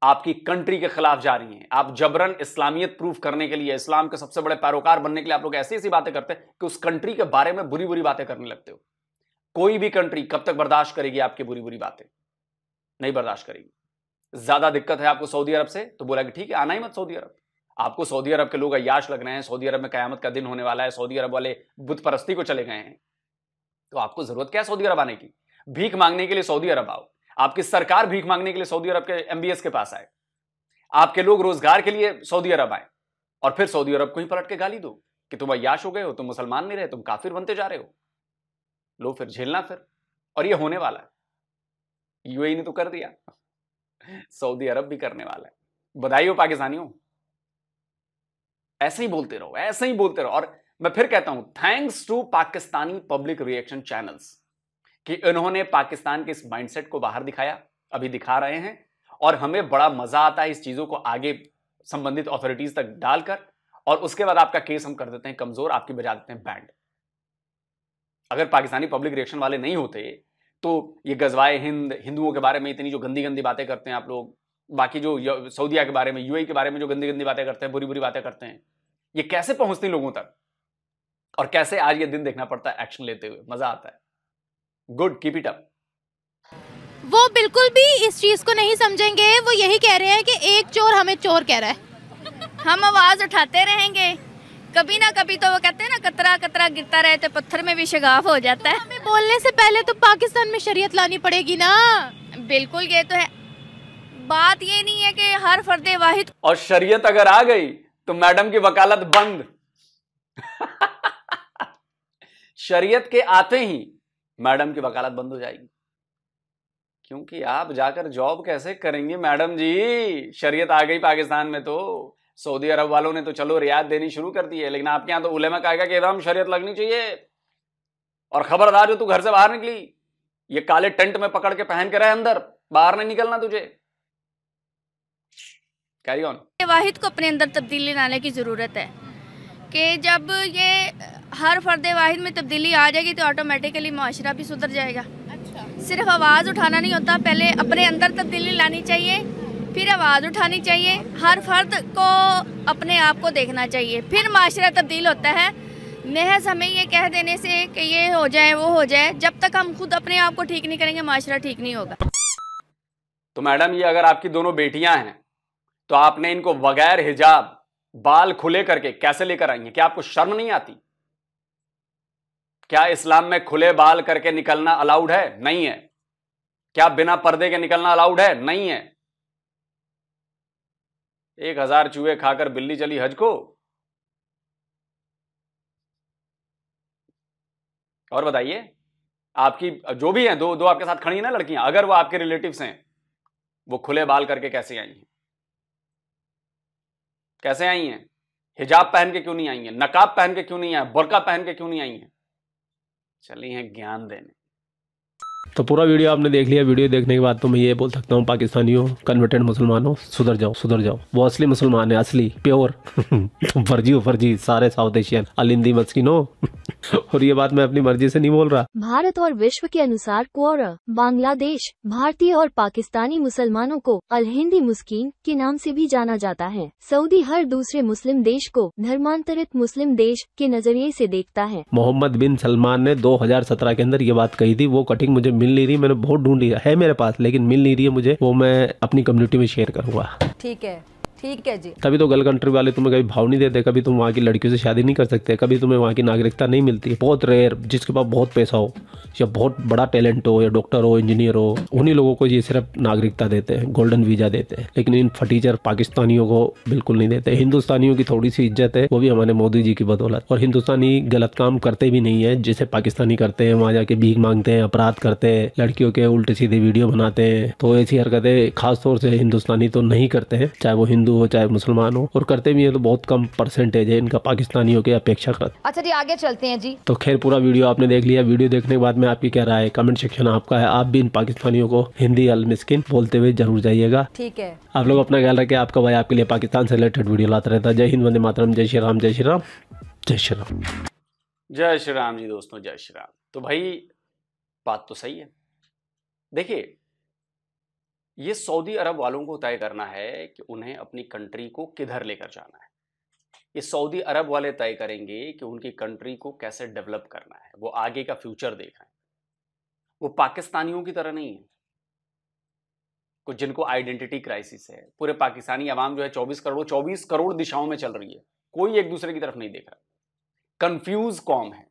आपकी कंट्री के खिलाफ जा रही हैं। आप जबरन इस्लामियत प्रूफ करने के लिए, इस्लाम के सबसे बड़े पैरोकार बनने के लिए आप लोग ऐसी ऐसी बातें करते हैं कि उस कंट्री के बारे में बुरी बुरी बातें करने लगते हो। कोई भी कंट्री कब तक बर्दाश्त करेगी आपकी बुरी बुरी बातें? नहीं बर्दाश्त करेगी। ज्यादा दिक्कत है आपको सऊदी अरब से, तो बोला कि ठीक है, आना ही मत सऊदी अरब। आपको सऊदी अरब के लोग अय्याश लग रहे हैं, सऊदी अरब में कयामत का दिन होने वाला है, सऊदी अरब वाले बुत परस्ती को चले गए हैं, तो आपको जरूरत क्या है सऊदी अरब आने की? भीख मांगने के लिए सऊदी अरब आओ। आपकी सरकार भीख मांगने के लिए सऊदी अरब के MBS के पास आए। आपके लोग रोजगार के लिए सऊदी अरब आए और फिर सऊदी अरब को ही पलट के गाली दो कि तुम अय्याश हो गए हो, तुम मुसलमान नहीं रहे, तुम काफिर बनते जा रहे हो। लो फिर झेलना फिर। और ये होने वाला है। UAE ने तो कर दिया, सऊदी अरब भी करने वाला है। बधाई हो पाकिस्तानियों। ऐसे ही बोलते रहो, ऐसे ही बोलते रहो। और मैं फिर कहता हूं, thanks to Pakistani public reaction channels कि इन्होंने पाकिस्तान के इस माइंडसेट को बाहर दिखाया, अभी दिखा रहे हैं, और हमें बड़ा मजा आता है इस चीजों को आगे संबंधित अथॉरिटीज तक डालकर, और उसके बाद आपका केस हम कर देते हैं कमजोर, आपकी बजा देते हैं बैंड। अगर पाकिस्तानी पब्लिक रिएक्शन वाले नहीं होते तो ये गजवाए हिंद, हिंदुओं के बारे में इतनी जो गंदी गंदी बातें करते हैं आप लोग, बाकी जो सऊदिया के बारे में, UAE के बारे में जो गंदी गंदी बातें करते हैं, बुरी बुरी बातें करते हैं, ये कैसे पहुंचती लोगों तक, और कैसे आज ये दिन देखना पड़ता है एक्शन लेते हुए। मजा आता है। Good, keep it up. वो बिल्कुल भी इस चीज को नहीं समझेंगे। वो यही कह रहे हैं कि एक चोर हमें चोर कह रहा है। हम आवाज उठाते रहेंगे, कभी ना कभी तो वो कहते हैं ना, कतरा कतरा गिरता रहे तो पत्थर में भी शगाफ हो जाता है। हमें बोलने से पहले तो पाकिस्तान में शरीयत लानी पड़ेगी ना। बिल्कुल, ये तो है। बात ये नहीं है कि हर फर्दे वाहिद, और शरीयत अगर आ गई तो मैडम की वकालत बंद। शरीयत के आते ही मैडम की वकालत बंद हो जाएगी, क्योंकि आप जाकर जॉब कैसे करेंगे मैडम जी? शरीयत आ गई पाकिस्तान में तो। सऊदी अरब वालों ने तो चलो रियायत देनी शुरू कर दी है, लेकिन आपके यहाँ तो उलेमा कहेगा कि एकदम शरीयत लगनी चाहिए, और खबरदार जो तू घर से बाहर निकली, ये काले टेंट में पकड़ के पहन के रहे अंदर, बाहर नहीं निकलना तुझे। Carry on. वाहिद को अपने अंदर तब्दीली लाने की जरूरत है कि जब ये हर फर्दे वाहिद में तब्दीली आ जाएगी तो ऑटोमेटिकली माशरा भी सुधर जाएगा। अच्छा। सिर्फ आवाज़ उठाना नहीं होता, पहले अपने अंदर तब्दीली लानी चाहिए, फिर आवाज़ उठानी चाहिए, हर फर्द को अपने आप को देखना चाहिए, फिर माशरा तब्दील होता है। महज हमें ये कह देने से कि ये हो जाए वो हो जाए, जब तक हम खुद अपने आप को ठीक नहीं करेंगे माशरा ठीक नहीं होगा। तो मैडम, ये अगर आपकी दोनों बेटियां हैं तो आपने इनको बगैर हिजाब, बाल खुले करके कैसे लेकर आई हैं? क्या आपको शर्म नहीं आती? क्या इस्लाम में खुले बाल करके निकलना अलाउड है? नहीं है। क्या बिना पर्दे के निकलना अलाउड है? नहीं है। 1000 चूहे खाकर बिल्ली चली हज को। और बताइए, आपकी जो भी हैं, दो आपके साथ खड़ी हैं ना लड़कियां, अगर वो आपके रिलेटिव्स हैं, वो खुले बाल करके कैसे आई हैं? कैसे आई हैं? हिजाब पहन के क्यों नहीं आई हैं? नकाब पहन के क्यों नहीं आई? बुर्का पहन के क्यों नहीं आई हैं? चली हैं ज्ञान देने। तो पूरा वीडियो आपने देख लिया। वीडियो देखने के बाद तो मैं ये बोल सकता हूँ, पाकिस्तानियों, कन्वर्टेड मुसलमानों, सुधर जाओ, सुधर जाओ। वो असली मुसलमान है, असली प्योर। तुम फर्जी हो, फर्जी सारे साउथ एशियन अलिंदी मस्किनो। और ये बात मैं अपनी मर्जी से नहीं बोल रहा। भारत और विश्व के अनुसार क्वोरा बांग्लादेश, भारतीय और पाकिस्तानी मुसलमानों को अल हिंदी मुस्किन के नाम से भी जाना जाता है। सऊदी हर दूसरे मुस्लिम देश को धर्मांतरित मुस्लिम देश के नजरिए से देखता है। मोहम्मद बिन सलमान ने 2017 के अंदर ये बात कही थी। वो कटिंग मुझे मिल नहीं रही, मैंने बहुत ढूंढी है मेरे पास, लेकिन मिल नहीं रही है मुझे। वो मैं अपनी कम्युनिटी में शेयर करूंगा। ठीक है, ठीक है जी। तभी तो गल कंट्री वाले तुम्हें कभी भाव नहीं देते, कभी तुम वहाँ की लड़कियों से शादी नहीं कर सकते, कभी तुम्हें वहाँ की नागरिकता नहीं मिलती। बहुत रेयर, जिसके पास बहुत पैसा हो या बहुत बड़ा टैलेंट हो या डॉक्टर हो, इंजीनियर हो, उन्हीं लोगों को ये सिर्फ नागरिकता देते हैं, गोल्डन वीजा देते हैं। लेकिन इन फटीचर पाकिस्तानियों को बिल्कुल नहीं देते। हिंदुस्तानियों की थोड़ी सी इज्जत है, वो भी हमारे मोदी जी की बदौलत। और हिंदुस्तानी गलत काम करते भी नहीं है जैसे पाकिस्तानी करते हैं। वहाँ जाके भीख मांगते हैं, अपराध करते हैं, लड़कियों के उल्टे सीधे वीडियो बनाते हैं। तो ऐसी हरकतें खासतौर से हिंदुस्तानी तो नहीं करते हैं, चाहे वो हिंदू हिंदू हो चाहे मुसलमान हो, और करते भी हैं तो बहुत कम परसेंटेज है इनका पाकिस्तानियों के अपेक्षाकृत। अच्छा जी, आगे चलते हैं जी। तो खैर पूरा वीडियो आपने देख लिया। वीडियो देखने के बाद में आपकी क्या राय है, कमेंट सेक्शन आपका है। आप भी इन पाकिस्तानियों को हिंदी अल मिस्किन बोलते हुए जरूर जाइएगा। ठीक है, आप लोग अपना ख्याल रखें। आपका भाई आपके लिए पाकिस्तान से रिलेटेड वीडियो लाता रहता है। जय हिंद, वंदे मातरम, जय श्री राम, जय श्री राम, जय श्री राम। जय श्री राम जी दोस्तों, जय श्री राम। तो भाई बात तो सही है। देखिए, ये सऊदी अरब वालों को तय करना है कि उन्हें अपनी कंट्री को किधर लेकर जाना है। ये सऊदी अरब वाले तय करेंगे कि उनकी कंट्री को कैसे डेवलप करना है। वो आगे का फ्यूचर देख रहे हैं। वो पाकिस्तानियों की तरह नहीं है कुछ जिनको आइडेंटिटी क्राइसिस है। पूरे पाकिस्तानी आवाम जो है 24 करोड़ दिशाओं में चल रही है, कोई एक दूसरे की तरफ नहीं देख रहा। कंफ्यूज कौम है,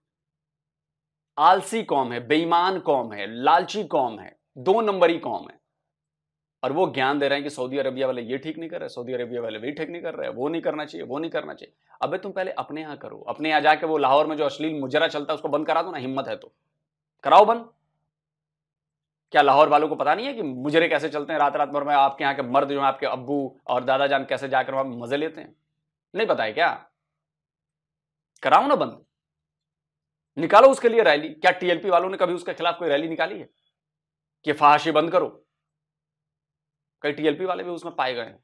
आलसी कौम है, बेईमान कौम है, लालची कौम है, 2 नंबरी कौम है। और वो ज्ञान दे रहे हैं कि सऊदी अरबिया वाले ये ठीक नहीं कर रहे, सऊदी अरबिया वाले भी ठीक नहीं कर रहे, वो नहीं करना चाहिए, वो नहीं करना चाहिए। अबे तुम पहले अपने यहाँ करो। अपने यहाँ जाके वो लाहौर में जो अश्लील मुजरा चलता है उसको बंद करा दो ना, हिम्मत है तो कराओ बंद। क्या लाहौर वालों को पता नहीं है कि मुजरे कैसे चलते हैं? रात रात भर में आपके यहाँ के मर्द जो है, आपके अब्बू और दादा जान कैसे जाकर वहां मजे लेते हैं? नहीं पता है क्या? कराओ ना बंद, निकालो उसके लिए रैली। क्या टीएलपी वालों ने कभी उसके खिलाफ कोई रैली निकाली है कि फहाशी बंद करो? कई टीएलपी वाले भी उसमें पाए गए हैं।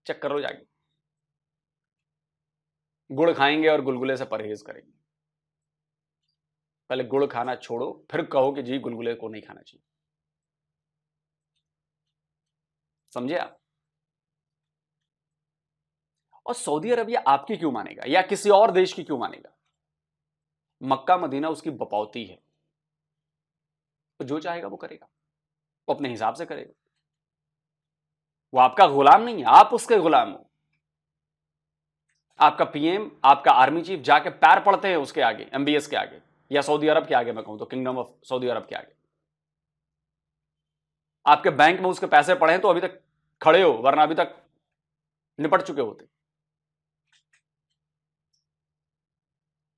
चेक करो जाके। गुड़ खाएंगे और गुलगुले से परहेज करेंगे। पहले गुड़ खाना छोड़ो, फिर कहो कि जी गुलगुले को नहीं खाना चाहिए। समझे आप? और सऊदी अरबिया आपकी क्यों मानेगा या किसी और देश की क्यों मानेगा? मक्का मदीना उसकी बपौती है। तो जो चाहेगा वो करेगा, वो अपने हिसाब से करेगा। वो आपका गुलाम नहीं है, आप उसके गुलाम हो। आपका पीएम, आपका आर्मी चीफ जाके पैर पड़ते हैं उसके आगे, एमबीएस के आगे, या सऊदी अरब के आगे, मैं कहूं तो किंगडम ऑफ सऊदी अरब के आगे। आपके बैंक में उसके पैसे पड़े हैं तो अभी तक खड़े हो, वरना अभी तक निपट चुके होते।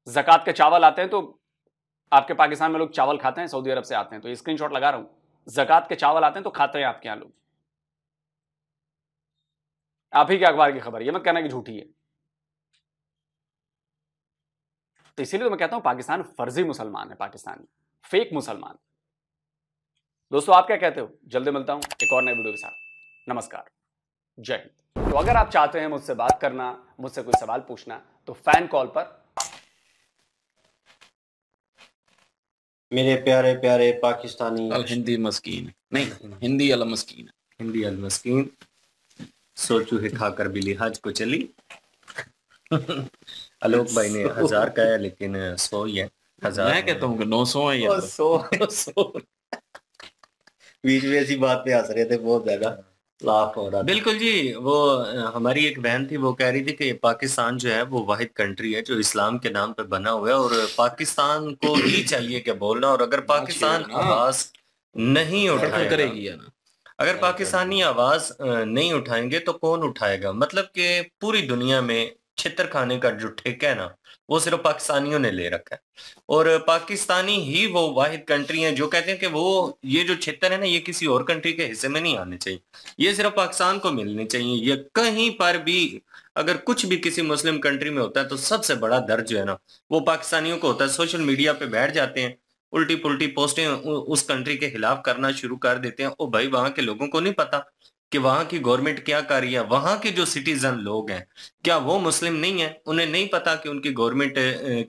ज़कात के चावल आते हैं तो आपके पाकिस्तान में लोग चावल खाते हैं, सऊदी अरब से आते हैं तो ये स्क्रीनशॉट लगा रहा हूं। ज़कात के चावल आते हैं तो खाते हैं आपके यहां लोग। आप ही के अखबार की खबर, ये मत कहना कि झूठी है। तो इसीलिए तो मैं कहता हूं पाकिस्तान फर्जी मुसलमान है, पाकिस्तानी फेक मुसलमान। दोस्तों आप क्या कहते हो? जल्दी मिलता हूं एक और नए वीडियो के साथ। नमस्कार, जय हिंद। तो अगर आप चाहते हैं मुझसे बात करना, मुझसे कोई सवाल पूछना, तो फैन कॉल पर मेरे प्यारे प्यारे पाकिस्तानी हिंदी मस्कीन नहीं, हिंदी अल मस्कीन, हिंदी अल मस्कीन, सो चूहे खाकर भी लिहाज को चली। आलोक भाई ने 1000 का है लेकिन 100 ही है। 1000 मैं कहता हूँ कि 900 है यार। 100 बीच में ऐसी बात पे हंस रहे थे, बहुत ज्यादा लाफ हो रहा था। बिल्कुल जी, वो हमारी एक बहन थी, वो कह रही थी कि पाकिस्तान जो है वो वाहिद कंट्री है जो इस्लाम के नाम पे बना हुआ है और पाकिस्तान को ही चाहिए क्या बोलना। और अगर पाकिस्तान आवाज नहीं उठाएगा, अगर पाकिस्तानी आवाज नहीं उठाएंगे तो कौन उठाएगा? मतलब कि पूरी दुनिया में छितर खाने का जो ठेका है ना, वो सिर्फ पाकिस्तानियों ने ले रखा है। और पाकिस्तानी ही वो वाहिद कंट्री है जो कहते हैं कि वो ये जो छितर है ना, ये किसी और कंट्री के हिस्से में नहीं आने चाहिए, ये सिर्फ पाकिस्तान को मिलने चाहिए। ये कहीं पर भी अगर कुछ भी किसी मुस्लिम कंट्री में होता है तो सबसे बड़ा दर्द जो है ना वो पाकिस्तानियों को होता है। सोशल मीडिया पे बैठ जाते हैं, उल्टी पुल्टी पोस्टें उस कंट्री के खिलाफ करना शुरू कर देते हैं। ओ भाई, वहां के लोगों को नहीं पता कि वहां की गवर्नमेंट क्या कर रही है? वहां के जो सिटीजन लोग हैं क्या वो मुस्लिम नहीं है? उन्हें नहीं पता कि उनकी गवर्नमेंट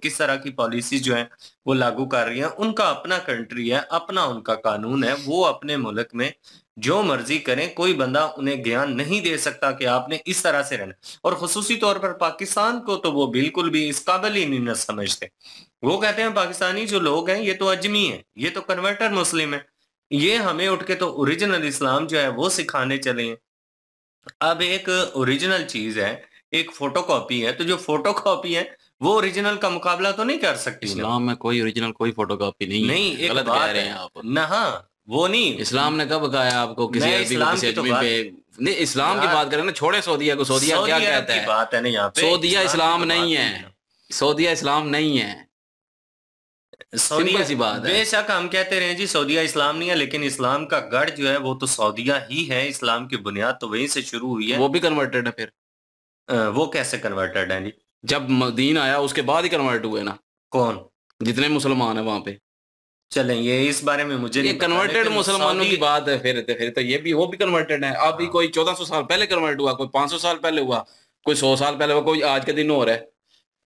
किस तरह की पॉलिसी जो है वो लागू कर रही है? उनका अपना कंट्री है, अपना उनका कानून है, वो अपने मुल्क में जो मर्जी करें, कोई बंदा उन्हें ज्ञान नहीं दे सकता कि आपने इस तरह से रहना। और खुसूसी तौर पर पाकिस्तान को तो वो बिल्कुल भी इस काबिल ही नहीं समझते। वो कहते हैं पाकिस्तानी जो लोग हैं ये तो अजमी है, ये तो कन्वर्टर मुस्लिम है, ये हमें उठ के तो ओरिजिनल इस्लाम जो है वो सिखाने चले हैं। अब एक ओरिजिनल चीज है, एक फोटोकॉपी है, तो जो फोटोकॉपी है वो ओरिजिनल का मुकाबला तो नहीं कर सकती। इस्लाम में कोई ओरिजिनल कोई फोटोकॉपी नहीं है। नहीं, एक गलत बात कह रहे हैं आप ना। हाँ, वो नहीं। इस्लाम ने कब कहा है आपको किसी अरबी को किसी अजमी पे? नहीं, इस्लाम की बात करें ना, छोड़े सऊदीया को। सऊदीया क्या कहता है? बात है ना यहाँ पे, सऊदीया इस्लाम नहीं है, सऊदीया इस्लाम नहीं है। सिंपल सी बात है। बेशक हम कहते रहे जी सऊदीया इस्लाम नहीं है, लेकिन इस्लाम का गढ़ जो है वो तो सऊदीया ही है। इस्लाम की बुनियाद तो वहीं से शुरू हुई है। वो भी कन्वर्टेड है फिर? वो कैसे कन्वर्टेड है जी? जब दीन आया उसके बाद ही कन्वर्ट हुए ना। कौन? जितने मुसलमान है वहां पे। चलें, ये इस बारे में मुझे ये कन्वर्टेड मुसलमानों की बात है। फिर तो ये भी, वो भी कन्वर्टेड है। अब भी कोई 1400 साल पहले कन्वर्ट हुआ, कोई 500 साल पहले हुआ, कोई 100 साल पहले हुआ, कोई आज के दिन हो रहा है।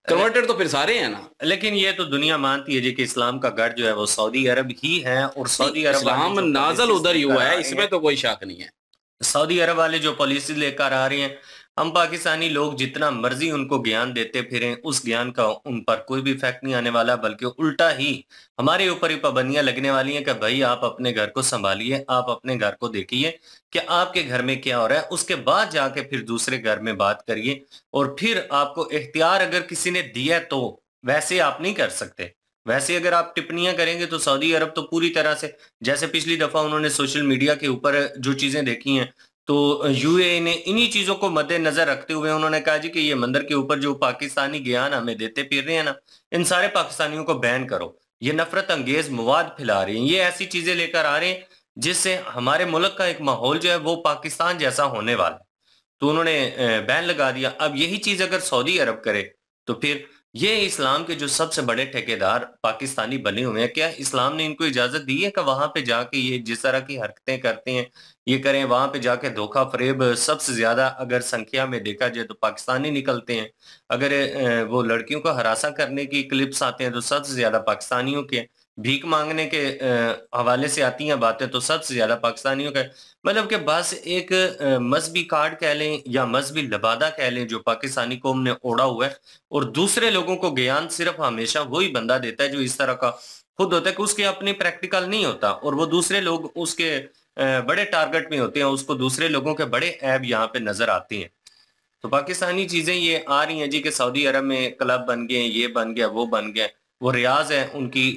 कन्वर्टेड तो फिर सारे हैं ना। लेकिन ये तो दुनिया मानती है जी कि इस्लाम का गढ़ जो है वो सऊदी अरब ही है, और सऊदी अरब इस्लाम नाजल उधर ही हुआ है, इसमें तो कोई शक नहीं है। सऊदी अरब वाले जो पॉलिसी लेकर आ रहे हैं, हम पाकिस्तानी लोग जितना मर्जी उनको ज्ञान देते फिरें, उस ज्ञान का उन पर कोई भी इफेक्ट नहीं आने वाला, बल्कि उल्टा ही हमारे ऊपर ही पाबंदियां लगने वाली हैं कि भाई आप अपने घर को संभालिए, आप अपने घर को देखिए कि आपके घर में क्या हो रहा है, उसके बाद जाके फिर दूसरे घर में बात करिए। और फिर आपको इख्तियार अगर किसी ने दिया तो वैसे आप नहीं कर सकते। वैसे अगर आप टिप्पणियां करेंगे तो सऊदी अरब तो पूरी तरह से, जैसे पिछली दफा उन्होंने सोशल मीडिया के ऊपर जो चीजें देखी हैं, तो यूएई ने इन्हीं चीजों को मद्देनजर रखते हुए उन्होंने कहा जी कि ये मंदिर के ऊपर जो पाकिस्तानी ज्ञान हमें देते फिर रहे हैं ना, इन सारे पाकिस्तानियों को बैन करो। ये नफरत अंगेज मवाद फैला रहे हैं, ये ऐसी चीजें लेकर आ रहे हैं जिससे हमारे मुल्क का एक माहौल जो है वो पाकिस्तान जैसा होने वाला है। तो उन्होंने बैन लगा दिया। अब यही चीज अगर सऊदी अरब करे तो फिर ये इस्लाम के जो सबसे बड़े ठेकेदार पाकिस्तानी बने हुए हैं, क्या इस्लाम ने इनको इजाजत दी है कि वहां पे जाके ये जिस तरह की हरकतें करते हैं ये करें? वहां पे जाके धोखा फरेब सबसे ज्यादा अगर संख्या में देखा जाए तो पाकिस्तानी निकलते हैं। अगर वो लड़कियों को हरासा करने की क्लिप्स आते हैं तो सबसे ज्यादा पाकिस्तानियों के, भीख मांगने के हवाले से आती हैं बातें तो सबसे ज्यादा पाकिस्तानियों का। मतलब कि बस एक मजहबी कार्ड कह लें या मजहबी लबादा कह लें जो पाकिस्तानी कौम ने ओढ़ा हुआ है, और दूसरे लोगों को ज्ञान सिर्फ हमेशा वही बंदा देता है जो इस तरह का खुद होता है कि उसके अपने प्रैक्टिकल नहीं होता, और वो दूसरे लोग उसके बड़े टारगेट में होते हैं, उसको दूसरे लोगों के बड़े ऐब यहाँ पे नजर आती हैं। तो पाकिस्तानी चीजें ये आ रही हैं जी कि सऊदी अरब में क्लब बन गए, ये बन गया, वो बन गया। वो रियाज है उनकी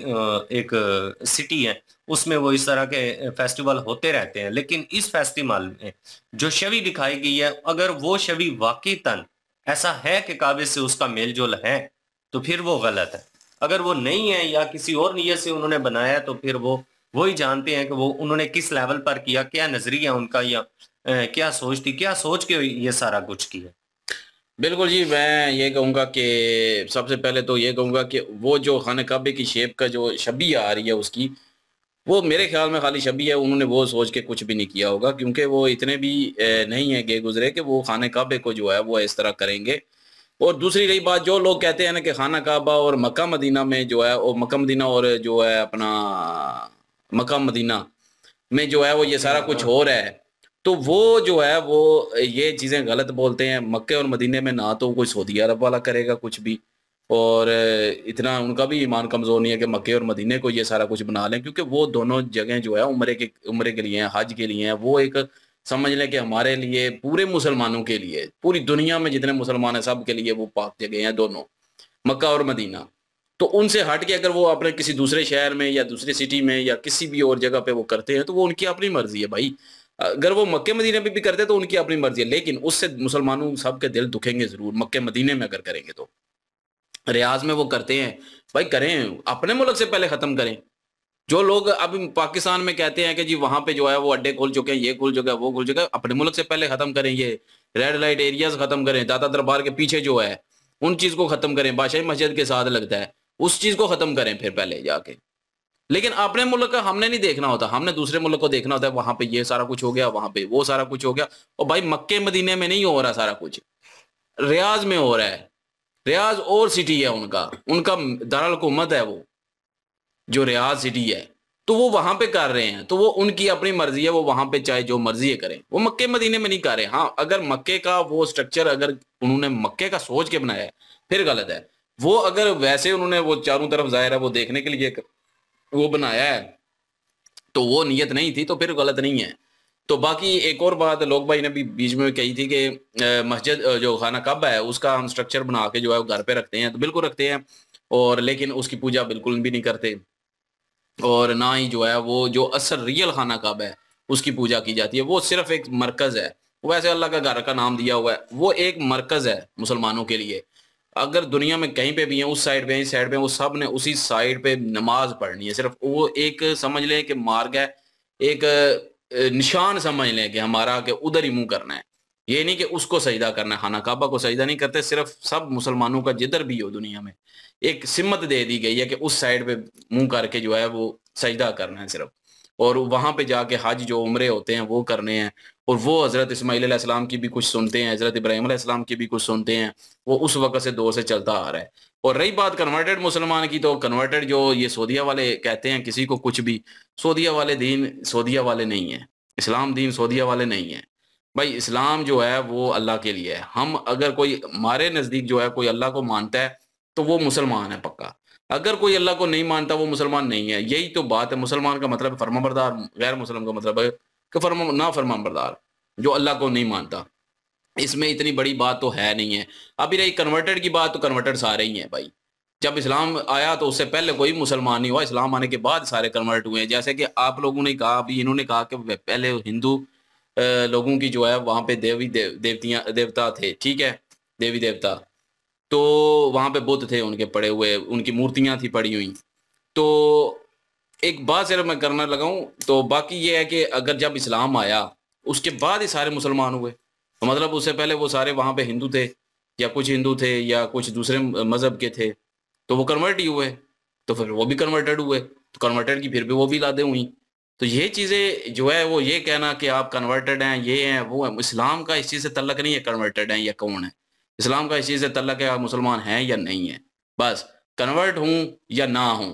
एक सिटी है, उसमें वो इस तरह के फेस्टिवल होते रहते हैं। लेकिन इस फेस्टिवल में जो छवि दिखाई गई है, अगर वो छवि वाकईतन ऐसा है कि काबे से उसका मेल जोल है तो फिर वो गलत है। अगर वो नहीं है या किसी और नीयत से उन्होंने बनाया तो फिर वो ही जानते हैं कि वो उन्होंने किस लेवल पर किया, क्या नजरिया उनका, या क्या सोच थी, क्या सोच के ये सारा कुछ किया। बिल्कुल जी, मैं ये कहूँगा कि सबसे पहले तो ये कहूँगा कि वो जो खाने काबे की शेप का जो छवि आ रही है उसकी, वो मेरे ख्याल में खाली छवि है। उन्होंने वो सोच के कुछ भी नहीं किया होगा, क्योंकि वो इतने भी नहीं है गए गुजरे कि वो खाने काबे को जो है वो इस तरह करेंगे। और दूसरी रही बात, जो लोग कहते हैं ना कि खाना काबा और मक्का मदीना में जो है, और मक्का मदीना और जो है अपना मक्का मदीना में जो है वो ये सारा कुछ हो रहा है, तो वो जो है वो ये चीज़ें गलत बोलते हैं। मक्के और मदीने में ना तो कोई सऊदी अरब वाला करेगा कुछ भी, और इतना उनका भी ईमान कमज़ोर नहीं है कि मक्के और मदीने को ये सारा कुछ बना लें, क्योंकि वो दोनों जगह जो है उम्रे के लिए हैं, हज के लिए हैं। वो एक समझ लें कि हमारे लिए, पूरे मुसलमानों के लिए, पूरी दुनिया में जितने मुसलमान हैं सब के लिए वो पाक जगह हैं दोनों, मक्का और मदीना। तो उनसे हट के अगर वो अपने किसी दूसरे शहर में या दूसरी सिटी में या किसी भी और जगह पे वो करते हैं तो वो उनकी अपनी मर्जी है भाई। अगर वो मक्के मदीने पे भी करते तो उनकी अपनी मर्जी है, लेकिन उससे मुसलमानों सब के दिल दुखेंगे जरूर। मक्के मदीने में अगर करेंगे तो, रियाज में वो करते हैं भाई, करें, अपने मुल्क से पहले खत्म करें। जो लोग अब पाकिस्तान में कहते हैं कि जी वहां पे जो है वो अड्डे खुल चुके हैं, ये खुल चुका है, वो खुल चुका है, अपने मुल्क से पहले खत्म करें। ये रेड लाइट एरियाज खत्म करें, दाता दरबार के पीछे जो है उन चीज को खत्म करें, बादशाही मस्जिद के साथ लगता है उस चीज को खत्म करें फिर पहले जाके। लेकिन अपने मुल्क का हमने नहीं देखना होता, हमने दूसरे मुल्क को देखना होता है। वहां पे ये सारा कुछ हो गया, वहां पे वो सारा कुछ हो गया, और भाई मक्के मदीने में नहीं हो रहा सारा कुछ, रियाज में हो रहा है। रियाज और सिटी है उनका दारुल हुकूमत है वो जो रियाज सिटी है, तो वो वहां पे कर रहे हैं, तो वो उनकी अपनी मर्जी है, वो वहां पे चाहे जो मर्जी है करें, वो मक्के मदीने में नहीं कर रहे। हाँ, अगर मक्के का वो स्ट्रक्चर अगर उन्होंने मक्के का सोच के बनाया है फिर गलत है। वो अगर वैसे उन्होंने वो चारों तरफ जाहिर है वो देखने के लिए वो बनाया है तो वो नियत नहीं थी, तो फिर गलत नहीं है। तो बाकी एक और बात लोग भाई ने भी बीच में कही थी कि मस्जिद जो खाना काबा है उसका हम स्ट्रक्चर बना के जो है घर पे रखते हैं, तो बिल्कुल रखते हैं, और लेकिन उसकी पूजा बिल्कुल भी नहीं करते, और ना ही जो है वो जो असल रियल खाना काबा है उसकी पूजा की जाती है। वो सिर्फ एक मरकज है, वैसे अल्लाह का घर का नाम दिया हुआ है, वो एक मरकज है मुसलमानों के लिए। अगर दुनिया में कहीं पे भी हैं, उस साइड पे इस साइड पे, वो सब ने उसी साइड पे नमाज पढ़नी है। सिर्फ वो एक समझ लें कि मार्ग है, एक निशान समझ लें कि हमारा कि उधर ही मुंह करना है। ये नहीं कि उसको सजदा करना है, खाना काबा को सजदा नहीं करते। सिर्फ सब मुसलमानों का जिधर भी हो दुनिया में एक सिमत दे दी गई है कि उस साइड पे मुंह करके जो है वो सजदा करना है सिर्फ, और वहां पे जाके हज जो उम्रे होते हैं वो करने हैं। और वो हज़रत इस्माइल अलैहिस्सलाम की भी कुछ सुनते हैं, हज़रत इब्राहीम अलैहिस्सलाम की भी कुछ सुनते हैं, वो उस वक्त से दौर से चलता आ रहा है। और रही बात कन्वर्टेड मुसलमान की, तो कन्वर्टेड जो ये सऊदीया वाले कहते हैं किसी को कुछ भी, सऊदीया वाले दीन सऊदीया वाले नहीं है, इस्लाम दीन सऊदीया वाले नहीं है भाई। इस्लाम जो है वो अल्लाह के लिए है। हम अगर कोई हमारे नज़दीक जो है कोई अल्लाह को मानता है तो वो मुसलमान है पक्का। अगर कोई अल्लाह को नहीं मानता वो मुसलमान नहीं है। यही तो बात है। मुसलमान का मतलब फरमाबरदार, गैर मुसलमान का मतलब है कि ना फरमाबरदार, जो अल्लाह को नहीं मानता। इसमें इतनी बड़ी बात तो है नहीं है। अभी रही कन्वर्टेड की बात, तो कन्वर्टेड सारे ही हैं भाई। जब इस्लाम आया तो उससे पहले कोई मुसलमान नहीं हुआ, इस्लाम आने के बाद सारे कन्वर्ट हुए हैं। जैसे कि आप लोगों ने कहा, अभी इन्होंने कहा कि पहले हिंदू लोगों की जो है वहाँ पे देवता थे, ठीक है, देवी देवता, तो वहाँ पे बुत थे उनके पड़े हुए, उनकी मूर्तियाँ थी पड़ी हुई। तो एक बात सिर्फ मैं करना लगा हूँ, तो बाकी ये है कि अगर जब इस्लाम आया उसके बाद ही सारे मुसलमान हुए, तो मतलब उससे पहले वो सारे वहाँ पे हिंदू थे, या कुछ हिंदू थे या कुछ दूसरे मज़हब के थे, तो वो कन्वर्ट ही हुए, तो फिर वो भी कन्वर्टेड हुए, तो कन्वर्टेड की फिर भी वो भी लादे हुई। तो ये चीज़ें जो है वो ये कहना कि आप कन्वर्टेड हैं, ये हैं वो है, इस्लाम का इस चीज़ से तल्लक नहीं है कन्वर्टेड हैं या कौन है। इस्लाम का इस चीज़ से तल्लक है आप मुसलमान हैं या नहीं है, बस। कन्वर्ट हूँ या ना हूँ,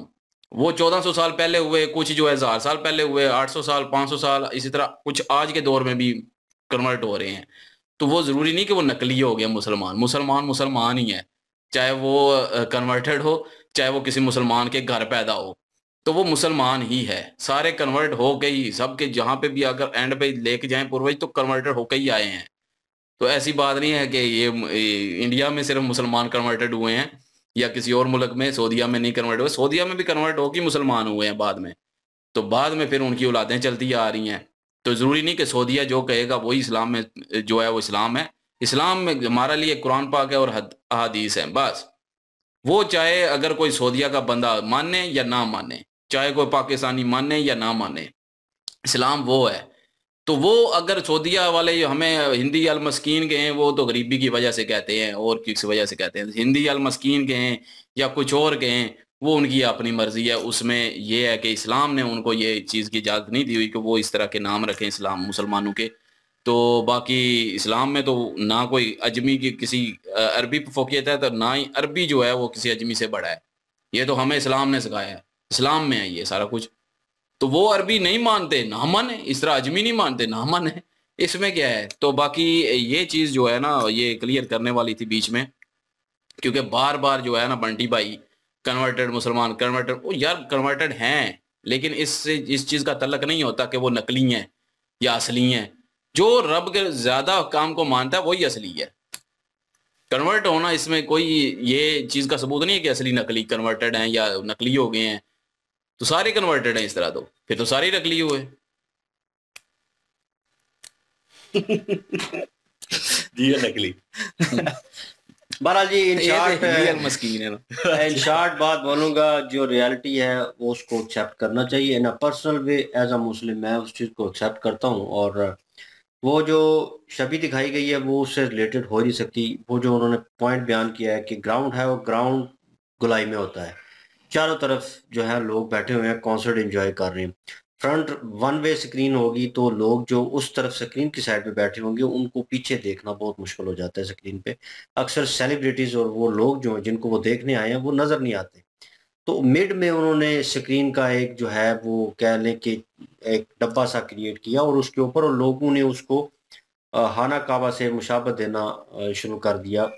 वो 1400 साल पहले हुए, कुछ जो है 1000 साल पहले हुए, 800 साल, 500 साल, इसी तरह कुछ आज के दौर में भी कन्वर्ट हो रहे हैं। तो वो ज़रूरी नहीं कि वो नकली हो गया मुसलमान। मुसलमान मुसलमान ही है, चाहे वो कन्वर्टेड हो, चाहे वो किसी मुसलमान के घर पैदा हो, तो वो मुसलमान ही है। सारे कन्वर्ट हो के ही, सबके जहाँ पे भी अगर एंड पे लेके जाएं पूर्वज, तो कन्वर्टेड होकर ही आए हैं। तो ऐसी बात नहीं है कि ये इंडिया में सिर्फ मुसलमान कन्वर्टेड हुए हैं या किसी और मुल्क में, सऊदीया में नहीं कन्वर्ट हुए। सऊदीया में भी कन्वर्ट होकर मुसलमान हुए हैं बाद में, तो बाद में फिर उनकी औलादें चलती आ रही हैं। तो ज़रूरी नहीं कि सऊदीया जो कहेगा वही इस्लाम में जो है वो इस्लाम है। इस्लाम में हमारा लिए कुरान पाक है और हदीस है, बस। वो चाहे अगर कोई सऊदीया का बंदा माने या ना माने, चाहे कोई पाकिस्तानी माने या ना माने, इस्लाम वो है। तो वो अगर सऊदीया वाले हमें हिंदी अल मस्कीन के हैं, वो तो गरीबी की वजह से कहते हैं और किस वजह से कहते हैं। हिंदी अल मस्कीन के हैं या कुछ और के हैं, वो उनकी अपनी मर्जी है। उसमें ये है कि इस्लाम ने उनको ये चीज़ की इजाज़त नहीं दी हुई कि वो इस तरह के नाम रखें इस्लाम मुसलमानों के। तो बाकी इस्लाम में तो ना कोई अजमी की किसी अरबी पर फोकियत है, तो ना ही अरबी जो है वो किसी अजमी से बड़ा है। ये तो हमें इस्लाम ने सिखाया है, इस्लाम में है ये सारा कुछ। तो वो अरबी नहीं मानते, ना माने, इस तरह अजमी नहीं मानते, ना माने, इसमें क्या है। तो बाकी ये चीज़ जो है ना, ये क्लियर करने वाली थी बीच में, क्योंकि बार बार जो है ना बंटी भाई कन्वर्टेड मुसलमान, कन्वर्टेड, वो यार कन्वर्टेड हैं, लेकिन इससे इस चीज़ का तल्लक नहीं होता कि वो नकली हैं या असली हैं। जो रब के ज़्यादा काम को मानता है वही असली है। कन्वर्ट होना, इसमें कोई ये चीज़ का सबूत नहीं है कि असली नकली कन्वर्टेड हैं या नकली हो गए हैं। तो सारे कन्वर्टेड हैं इस तरह, तो फिर तो सारे नकली हुए। जी नकली। बहरहाल जी इन शॉर्ट बात बोलूँगा, जो रियलिटी है वो उसको एक्सेप्ट करना चाहिए। इन a personal way as a मुस्लिम मैं उस चीज़ को एक्सेप्ट करता हूँ, और वो जो छवि दिखाई गई है वो उससे रिलेटेड हो नहीं सकती। वो जो उन्होंने पॉइंट बयान किया है कि ग्राउंड है, वो ग्राउंड गुलाई में होता है, चारों तरफ जो है लोग बैठे हुए हैं, कॉन्सर्ट एंजॉय कर रहे हैं। फ्रंट वन वे स्क्रीन होगी तो लोग जो उस तरफ स्क्रीन की साइड पे बैठे होंगे उनको पीछे देखना बहुत मुश्किल हो जाता है स्क्रीन पे। अक्सर सेलिब्रिटीज़ और वो लोग जो जिनको वो देखने आए हैं वो नज़र नहीं आते। तो मिड में उन्होंने स्क्रीन का एक जो है वो कह लें कि एक डब्बा सा क्रिएट किया, और उसके ऊपर और लोगों ने उसको हाना काबा से मुशाबत देना शुरू कर दिया।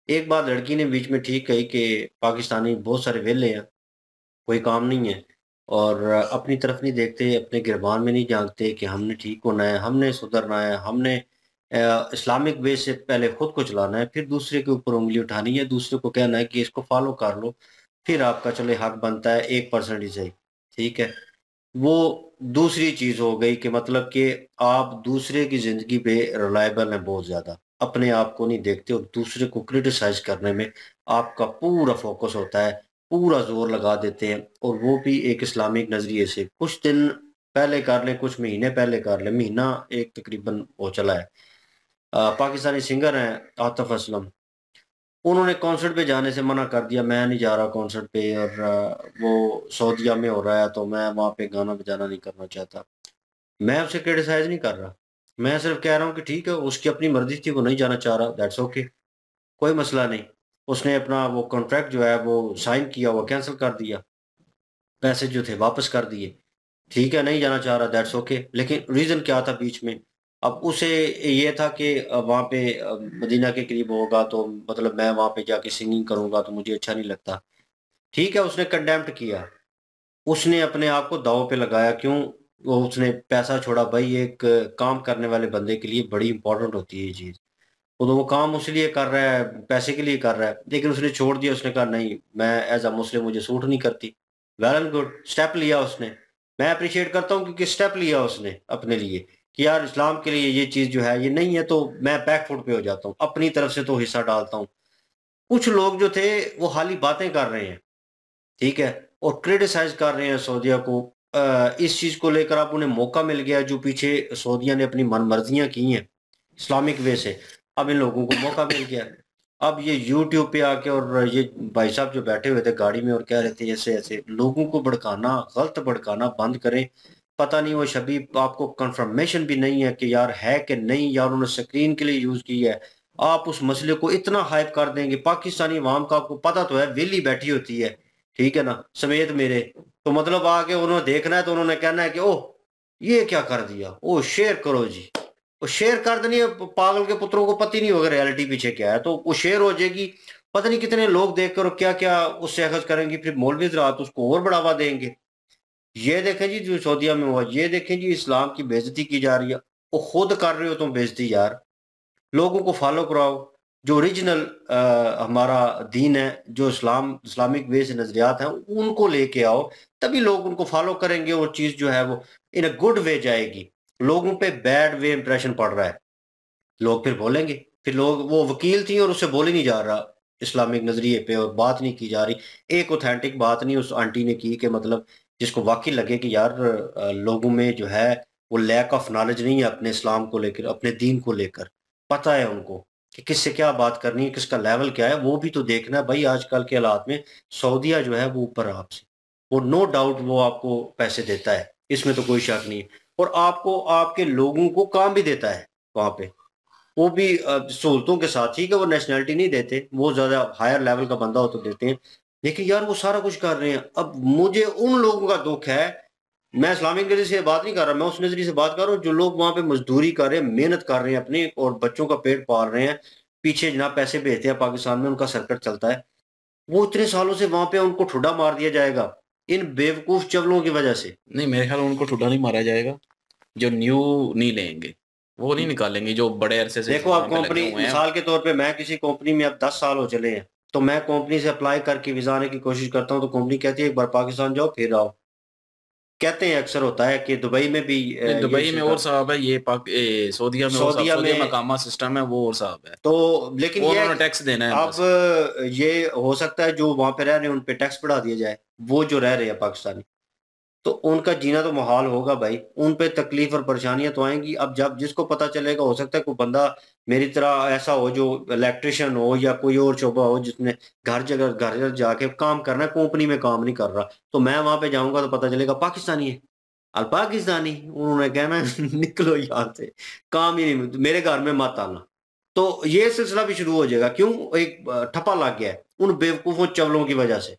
एक बात लड़की ने बीच में ठीक कही कि पाकिस्तानी बहुत सारे वेले हैं, कोई काम नहीं है, और अपनी तरफ नहीं देखते, अपने गिरबान में नहीं जानते कि हमने ठीक होना है, हमने सुधरना है, हमने इस्लामिक वे से पहले खुद को चलाना है, फिर दूसरे के ऊपर उंगली उठानी है, दूसरे को कहना है कि इसको फॉलो कर लो, फिर आपका चले हक बनता है 1% ही सही, ठीक है। वो दूसरी चीज हो गई कि मतलब कि आप दूसरे की जिंदगी पे रिलायबल हैं बहुत ज्यादा, अपने आप को नहीं देखते और दूसरे को क्रिटिसाइज करने में आपका पूरा फोकस होता है, पूरा जोर लगा देते हैं, और वो भी एक इस्लामिक नजरिए से। कुछ दिन पहले कर ले, कुछ महीने पहले कर ले, महीना एक तकरीबन हो चला है, पाकिस्तानी सिंगर हैं आतिफ असलम, उन्होंने कॉन्सर्ट पे जाने से मना कर दिया, मैं नहीं जा रहा कॉन्सर्ट पे, और वो सऊदीया में हो रहा है तो मैं वहाँ पे गाना बजाना नहीं करना चाहता। मैं उसे क्रिटिसाइज नहीं कर रहा, मैं सिर्फ कह रहा हूँ कि ठीक है, उसकी अपनी मर्जी थी, वो नहीं जाना चाह रहा, दैट्स ओके, कोई मसला नहीं। उसने अपना वो कॉन्ट्रैक्ट जो है वो साइन किया, वो कैंसिल कर दिया, पैसे जो थे वापस कर दिए, ठीक है, नहीं जाना चाह रहा, दैट्स ओके। लेकिन रीज़न क्या था बीच में? अब उसे ये था कि वहाँ पे मदीना के करीब होगा तो मतलब मैं वहाँ पे जाके सिंगिंग करूँगा तो मुझे अच्छा नहीं लगता, ठीक है, उसने कंडेम्प्ट किया, उसने अपने आप को दांव पे लगाया। क्यों? वो उसने पैसा छोड़ा भाई, एक काम करने वाले बंदे के लिए बड़ी इंपॉर्टेंट होती है ये चीज़। वो तो वो काम उसलिए कर रहा है, पैसे के लिए कर रहा है, लेकिन उसने छोड़ दिया, उसने कहा नहीं, मैं एज अ मुस्लिम मुझे सूट नहीं करती। वेल एंड गुड, स्टेप लिया उसने, मैं अप्रिशिएट करता हूँ क्योंकि स्टेप लिया उसने अपने लिए कि यार इस्लाम के लिए ये चीज़ जो है ये नहीं है, तो मैं बैक फुट पे हो जाता हूँ, अपनी तरफ से तो हिस्सा डालता हूँ। कुछ लोग जो थे वो खाली बातें कर रहे हैं, ठीक है, और क्रिटिसाइज कर रहे हैं सऊदीया को। इस चीज़ को लेकर अब उन्हें मौका मिल गया, जो पीछे सऊदीया ने अपनी मनमर्जियाँ की हैं इस्लामिक वे से, अब इन लोगों को मौका मिल गया। अब ये यूट्यूब पे आके, और ये भाई साहब जो बैठे हुए थे गाड़ी में और कह रहे थे ऐसे ऐसे, लोगों को भड़काना, गलत भड़काना बंद करें। पता नहीं वो शबीब आपको कंफर्मेशन भी नहीं है कि यार है कि नहीं, यार उन्होंने स्क्रीन के लिए यूज की है, आप उस मसले को इतना हाइप कर देंगे। पाकिस्तानी अवाम का आपको पता तो है वेली बैठी होती है, ठीक है ना, समेत मेरे, तो मतलब आके उन्होंने देखना है तो उन्होंने कहना है कि ओह ये क्या कर दिया, ओ शेयर करो जी, वो शेयर कर देनी है। पागल के पुत्रों को पता ही नहीं होगा रियलिटी पीछे क्या है, तो वो शेयर हो जाएगी, पता नहीं कितने लोग देखकर और क्या क्या उससे अखज करेंगे, फिर मौलवी हज़रात उसको और बढ़ावा देंगे। ये देखें जी जो सऊदीया में हुआ, ये देखें जी इस्लाम की बेइज्जती की जा रही है, वो खुद कर रहे हो तुम बेइज्जती यार, लोगों को फॉलो कराओ, जो ओरिजिनल हमारा दीन है, जो इस्लामिक वे से नजरियात हैं उनको लेके आओ, तभी लोग उनको फॉलो करेंगे, और चीज़ जो है वो इन अ गुड वे जाएगी। लोगों पे बैड वे इंप्रेशन पड़ रहा है, लोग फिर बोलेंगे, फिर लोग, वो वकील थी और उससे बोले नहीं जा रहा इस्लामिक नजरिए पे, और बात नहीं की जा रही, एक ऑथेंटिक बात नहीं उस आंटी ने की कि मतलब जिसको वाकई लगे कि यार लोगों में जो है वो लैक ऑफ नॉलेज नहीं है अपने इस्लाम को लेकर, अपने दीन को लेकर, पता है उनको कि किससे क्या बात करनी है, किसका लेवल क्या है, वो भी तो देखना है भाई। आजकल के हालात में सऊदीया जो है वो ऊपर है आपसे, वो नो डाउट वो आपको पैसे देता है, इसमें तो कोई शक नहीं है, और आपको आपके लोगों को काम भी देता है वहां पे, वो भी सहूलतों के साथ ही, कि वो नेशनैलिटी नहीं देते, वो ज्यादा हायर लेवल का बंदा हो तो देते हैं, लेकिन यार वो सारा कुछ कर रहे हैं। अब मुझे उन लोगों का दुख है, मैं इस्लामिक नजरिए से बात नहीं कर रहा, मैं उस नजरिए से बात कर रहा हूँ जो लोग वहां पे मजदूरी कर रहे हैं, मेहनत कर रहे हैं अपनी, और बच्चों का पेट पाल रहे हैं, पीछे जनाब पैसे भेजते हैं पाकिस्तान में, उनका सर्कट चलता है, वो इतने सालों से वहां पे उनको ठुड्डा मार दिया जाएगा इन बेवकूफ चवलों की वजह से। नहीं, मेरे ख्याल उनको ठुड्डा नहीं मारा जाएगा, जो न्यू नहीं लेंगे वो नहीं निकालेंगे, जो बड़े अरसे से देखो आप कंपनी, मिसाल के तौर पे मैं किसी कंपनी में अब 10 साल हो चले हैं, तो मैं कंपनी से अप्लाई करके वीजा आने की कोशिश करता हूँ, तो कंपनी कहती है एक बार पाकिस्तान जाओ फिर आओ, कहते हैं अक्सर होता है कि दुबई में भी, दुबई में और साहब है, ये सऊदीया में सऊदीया में मकामा सिस्टम है वो और साहब है, तो लेकिन वो ये उन्होंने टैक्स देना है। अब ये हो सकता है जो वहां पे रह रहे हैं उन पे टैक्स बढ़ा दिया जाए, वो जो रह रहे हैं पाकिस्तानी, तो उनका जीना तो मुहाल होगा भाई, उन पे तकलीफ और परेशानियां तो आएंगी। अब जब जिसको पता चलेगा, हो सकता है कोई बंदा मेरी तरह ऐसा हो जो इलेक्ट्रिशियन हो या कोई और शोबा हो जिसने घर जाके काम करना है, कंपनी में काम नहीं कर रहा, तो मैं वहां पे जाऊंगा तो पता चलेगा पाकिस्तानी है, अल पाकिस्तानी, उन्होंने कहना निकलो यहाँ से, काम ही नहीं, मेरे घर में मत आना। तो ये सिलसिला भी शुरू हो जाएगा, क्यों? एक ठप्पा लग गया है उन बेवकूफों चवलों की वजह से,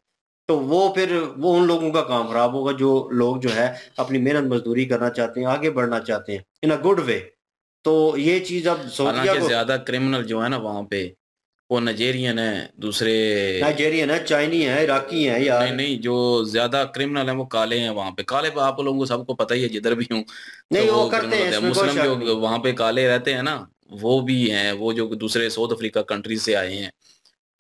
तो वो फिर वो उन लोगों का काम खराब होगा जो लोग जो है अपनी मेहनत मजदूरी करना चाहते हैं, आगे बढ़ना चाहते हैं इन अ गुड वे। तो ये चीज अब सऊदीया को ज्यादा क्रिमिनल जो है ना वहाँ पे, वो नाइजेरियन है, दूसरे नाइजेरियन है, चाइनी है, इराकी है यार, नहीं नहीं, जो ज्यादा क्रिमिनल है वो काले हैं वहाँ पे, काले पे आप लोगों को सबको पता ही है, जिधर भी हूँ नहीं तो वो करते हैं, मुस्लिम जो वहाँ पे काले रहते हैं ना वो भी हैं, वो जो दूसरे साउथ अफ्रीका कंट्री से आए हैं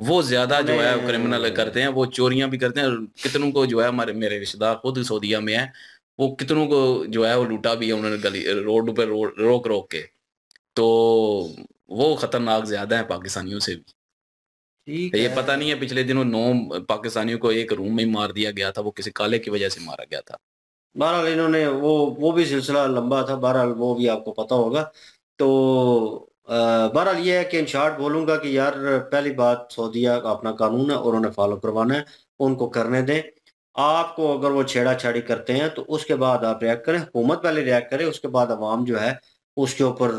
वो ज्यादा जो है क्रिमिनल करते हैं, वो चोरियां भी करते हैं, कितनों को जो है हमारे मेरे रिश्तेदार खुद सऊदीया में है, वो कितनों को जो है वो लूटा भी है उन्होंने, गली रोड पे रोक रोक के। तो वो खतरनाक ज्यादा है पाकिस्तानियों से भी। ये पता नहीं है, पिछले दिनों 9 पाकिस्तानियों को एक रूम में मार दिया गया था, वो किसी काले की वजह से मारा गया था। बहरहाल इन्होंने वो भी सिलसिला लंबा था, बहरहाल वो भी आपको पता होगा। तो बहरहाल ये है कि इन शॉर्ट बोलूँगा कि यार पहली बात, सऊदीया का अपना कानून है और उन्हें फॉलो करवाना है, उनको करने दें। आपको अगर वो छेड़ाछाड़ी करते हैं तो उसके बाद आप रिएक्ट करें, हुकूमत पहले रिएक्ट करे, उसके बाद अवाम जो है उसके ऊपर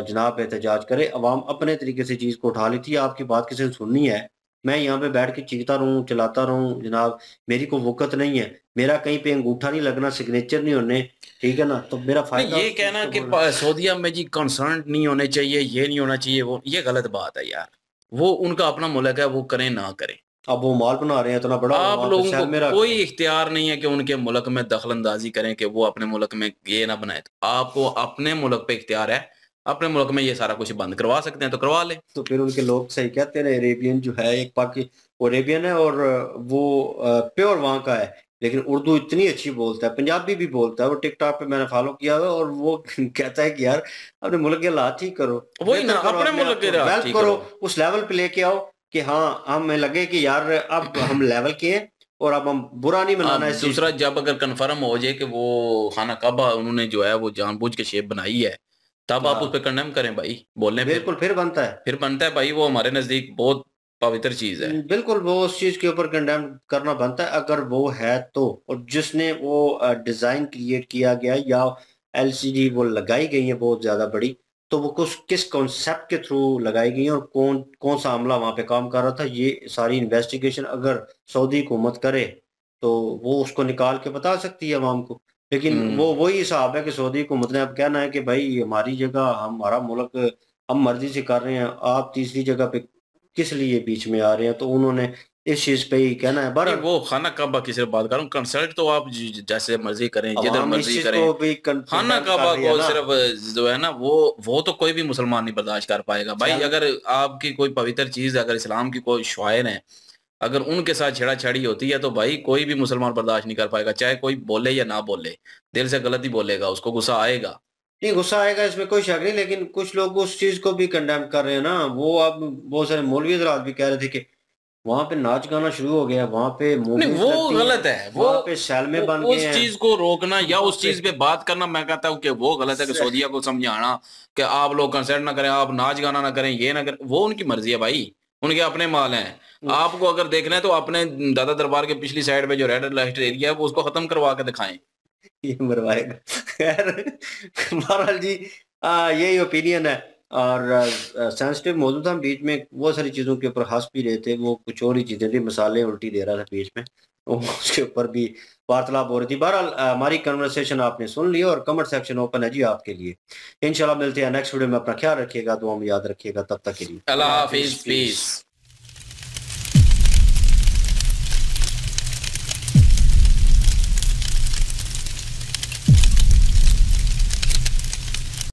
जनाब एहतजाज करे। अवाम अपने तरीके से चीज़ को उठा लेती है, आपकी बात किसी ने सुननी है। मैं यहाँ पे बैठ के चीखता रहूँ, चलाता रहूँ, जनाब मेरी कोई वक़्त नहीं है, मेरा कहीं पे अंगूठा नहीं लगना, सिग्नेचर नहीं होने, ठीक है ना, तो मेरा फायदा ये कहना कि सऊदीया में जी कंसर्न नहीं होने चाहिए, ये नहीं होना चाहिए, वो ये गलत बात है यार। वो उनका अपना मुल्क है, वो करें ना करें। अब वो माल बना रहे हैं इतना बड़ा, आप लोगों को कोई इख्तियार नहीं है कि उनके मुल्क में दखल अंदाजी करें कि वो अपने मुल्क में ये ना बनाए। तो आपको अपने मुल्क पे इख्तियार है, अपने मुल्क में ये सारा कुछ बंद करवा सकते हैं तो करवा लें। तो फिर उनके लोग सही कहते हैं, अरेबियन जो है एक अरेबियन है और वो प्योर वहाँ का है, लेकिन उर्दू इतनी अच्छी बोलता है, पंजाबी भी बोलता है। वो टिकटॉक पे मैंने फॉलो किया हुआ और वो कहता है कि यार अपने मुल्क के हालात ठीक करो, वही ना, अपने मुल्क के हालात ठीक करो, उस लेवल पे लेके आओ कि हाँ हमें लगे कि यार अब हम लेवल के हैं और अब हम बुरा नहीं बनाना है। दूसरा, जब अगर कंफर्म हो जाए कि वो खाना काबा उन्होंने जो है वो जानबूझ के शेप बनाई है, तब आप उस पर कंडेम करें भाई, बोलने बिल्कुल फिर बनता है भाई, वो हमारे नजदीक बहुत पवित्र चीज है। बिल्कुल वो उस चीज के ऊपर कंडेम करना बनता है अगर वो है तो। और जिसने वो डिजाइन क्रिएट किया गया या एलसीडी वो लगाई गई है बहुत ज्यादा बड़ी, तो वो किस कॉन्सेप्ट के थ्रू लगाई गई है और कौन सा अमला वहां पे काम कर रहा था, ये सारी इन्वेस्टिगेशन अगर सऊदी हुकूमत करे तो वो उसको निकाल के बता सकती है अवाम को। लेकिन वो वही हिसाब है कि सऊदी हुकूमत ने अब कहना है कि भाई हमारी जगह, हमारा मुल्क हम मर्जी से कर रहे हैं, आप तीसरी जगह पे किस लिए बीच में आ रहे हैं। तो उन्होंने इस चीज पे ही कहना है। बड़ा वो खाना काबा की सिर्फ बात करूं, कंसर्ट तो आप जैसे मर्जी करें, जिधर मर्जी करें, खाना काबा को सिर्फ जो है ना वो तो कोई भी मुसलमान नहीं बर्दाश्त कर पाएगा भाई। अगर आपकी कोई पवित्र चीज, अगर इस्लाम की कोई शायर है, अगर उनके साथ छेड़ाछाड़ी होती है तो भाई कोई भी मुसलमान बर्दाश्त नहीं कर पाएगा, चाहे कोई बोले या ना बोले, दिल से गलत ही बोलेगा, उसको गुस्सा आएगा। नहीं गुस्सा आएगा, इसमें कोई शक नहीं, लेकिन कुछ लोग उस चीज को भी कंडेम कर रहे हैं ना। वो अब बहुत सारे मौलवी हज़रात भी कह रहे थे कि वहां पे नाच गाना शुरू हो गया, वहां पे नहीं, वो गलत है, वो पे सैलमे बन गए हैं। उस चीज को रोकना या उस चीज पे बात करना, मैं कहता हूँ कि वो गलत है। कि सऊदीया को समझाना कि आप लोग कंसर्ट ना करें, आप नाच गाना ना करें, ये ना करें, वो उनकी मर्जी है भाई, उनके अपने माल हैं। आपको अगर देखना है तो अपने दादा दरबार के पिछली साइड पे जो रेड लाइट एरिया है वो उसको खत्म करवा के दिखाएं, ये मरवाएगा। खैर बहरहाल जी यही ओपिनियन है और सेंसिटिव मौजूद हम बीच में बहुत सारी चीज़ों के ऊपर हंस भी रहे थे, वो कुछ और ही चीज़ें थी, मसाले उल्टी दे रहा था बीच में, उसके ऊपर भी वार्तालाप हो रही थी। बहरहाल हमारी कन्वर्सेशन आपने सुन ली और कमेंट सेक्शन ओपन है जी आपके लिए। इंशाल्लाह मिलते हैं नेक्स्ट वीडियो में, अपना ख्याल रखिएगा, दुआ में याद रखिएगा, तब तक के लिए अल्लाह हाफिज, पीस।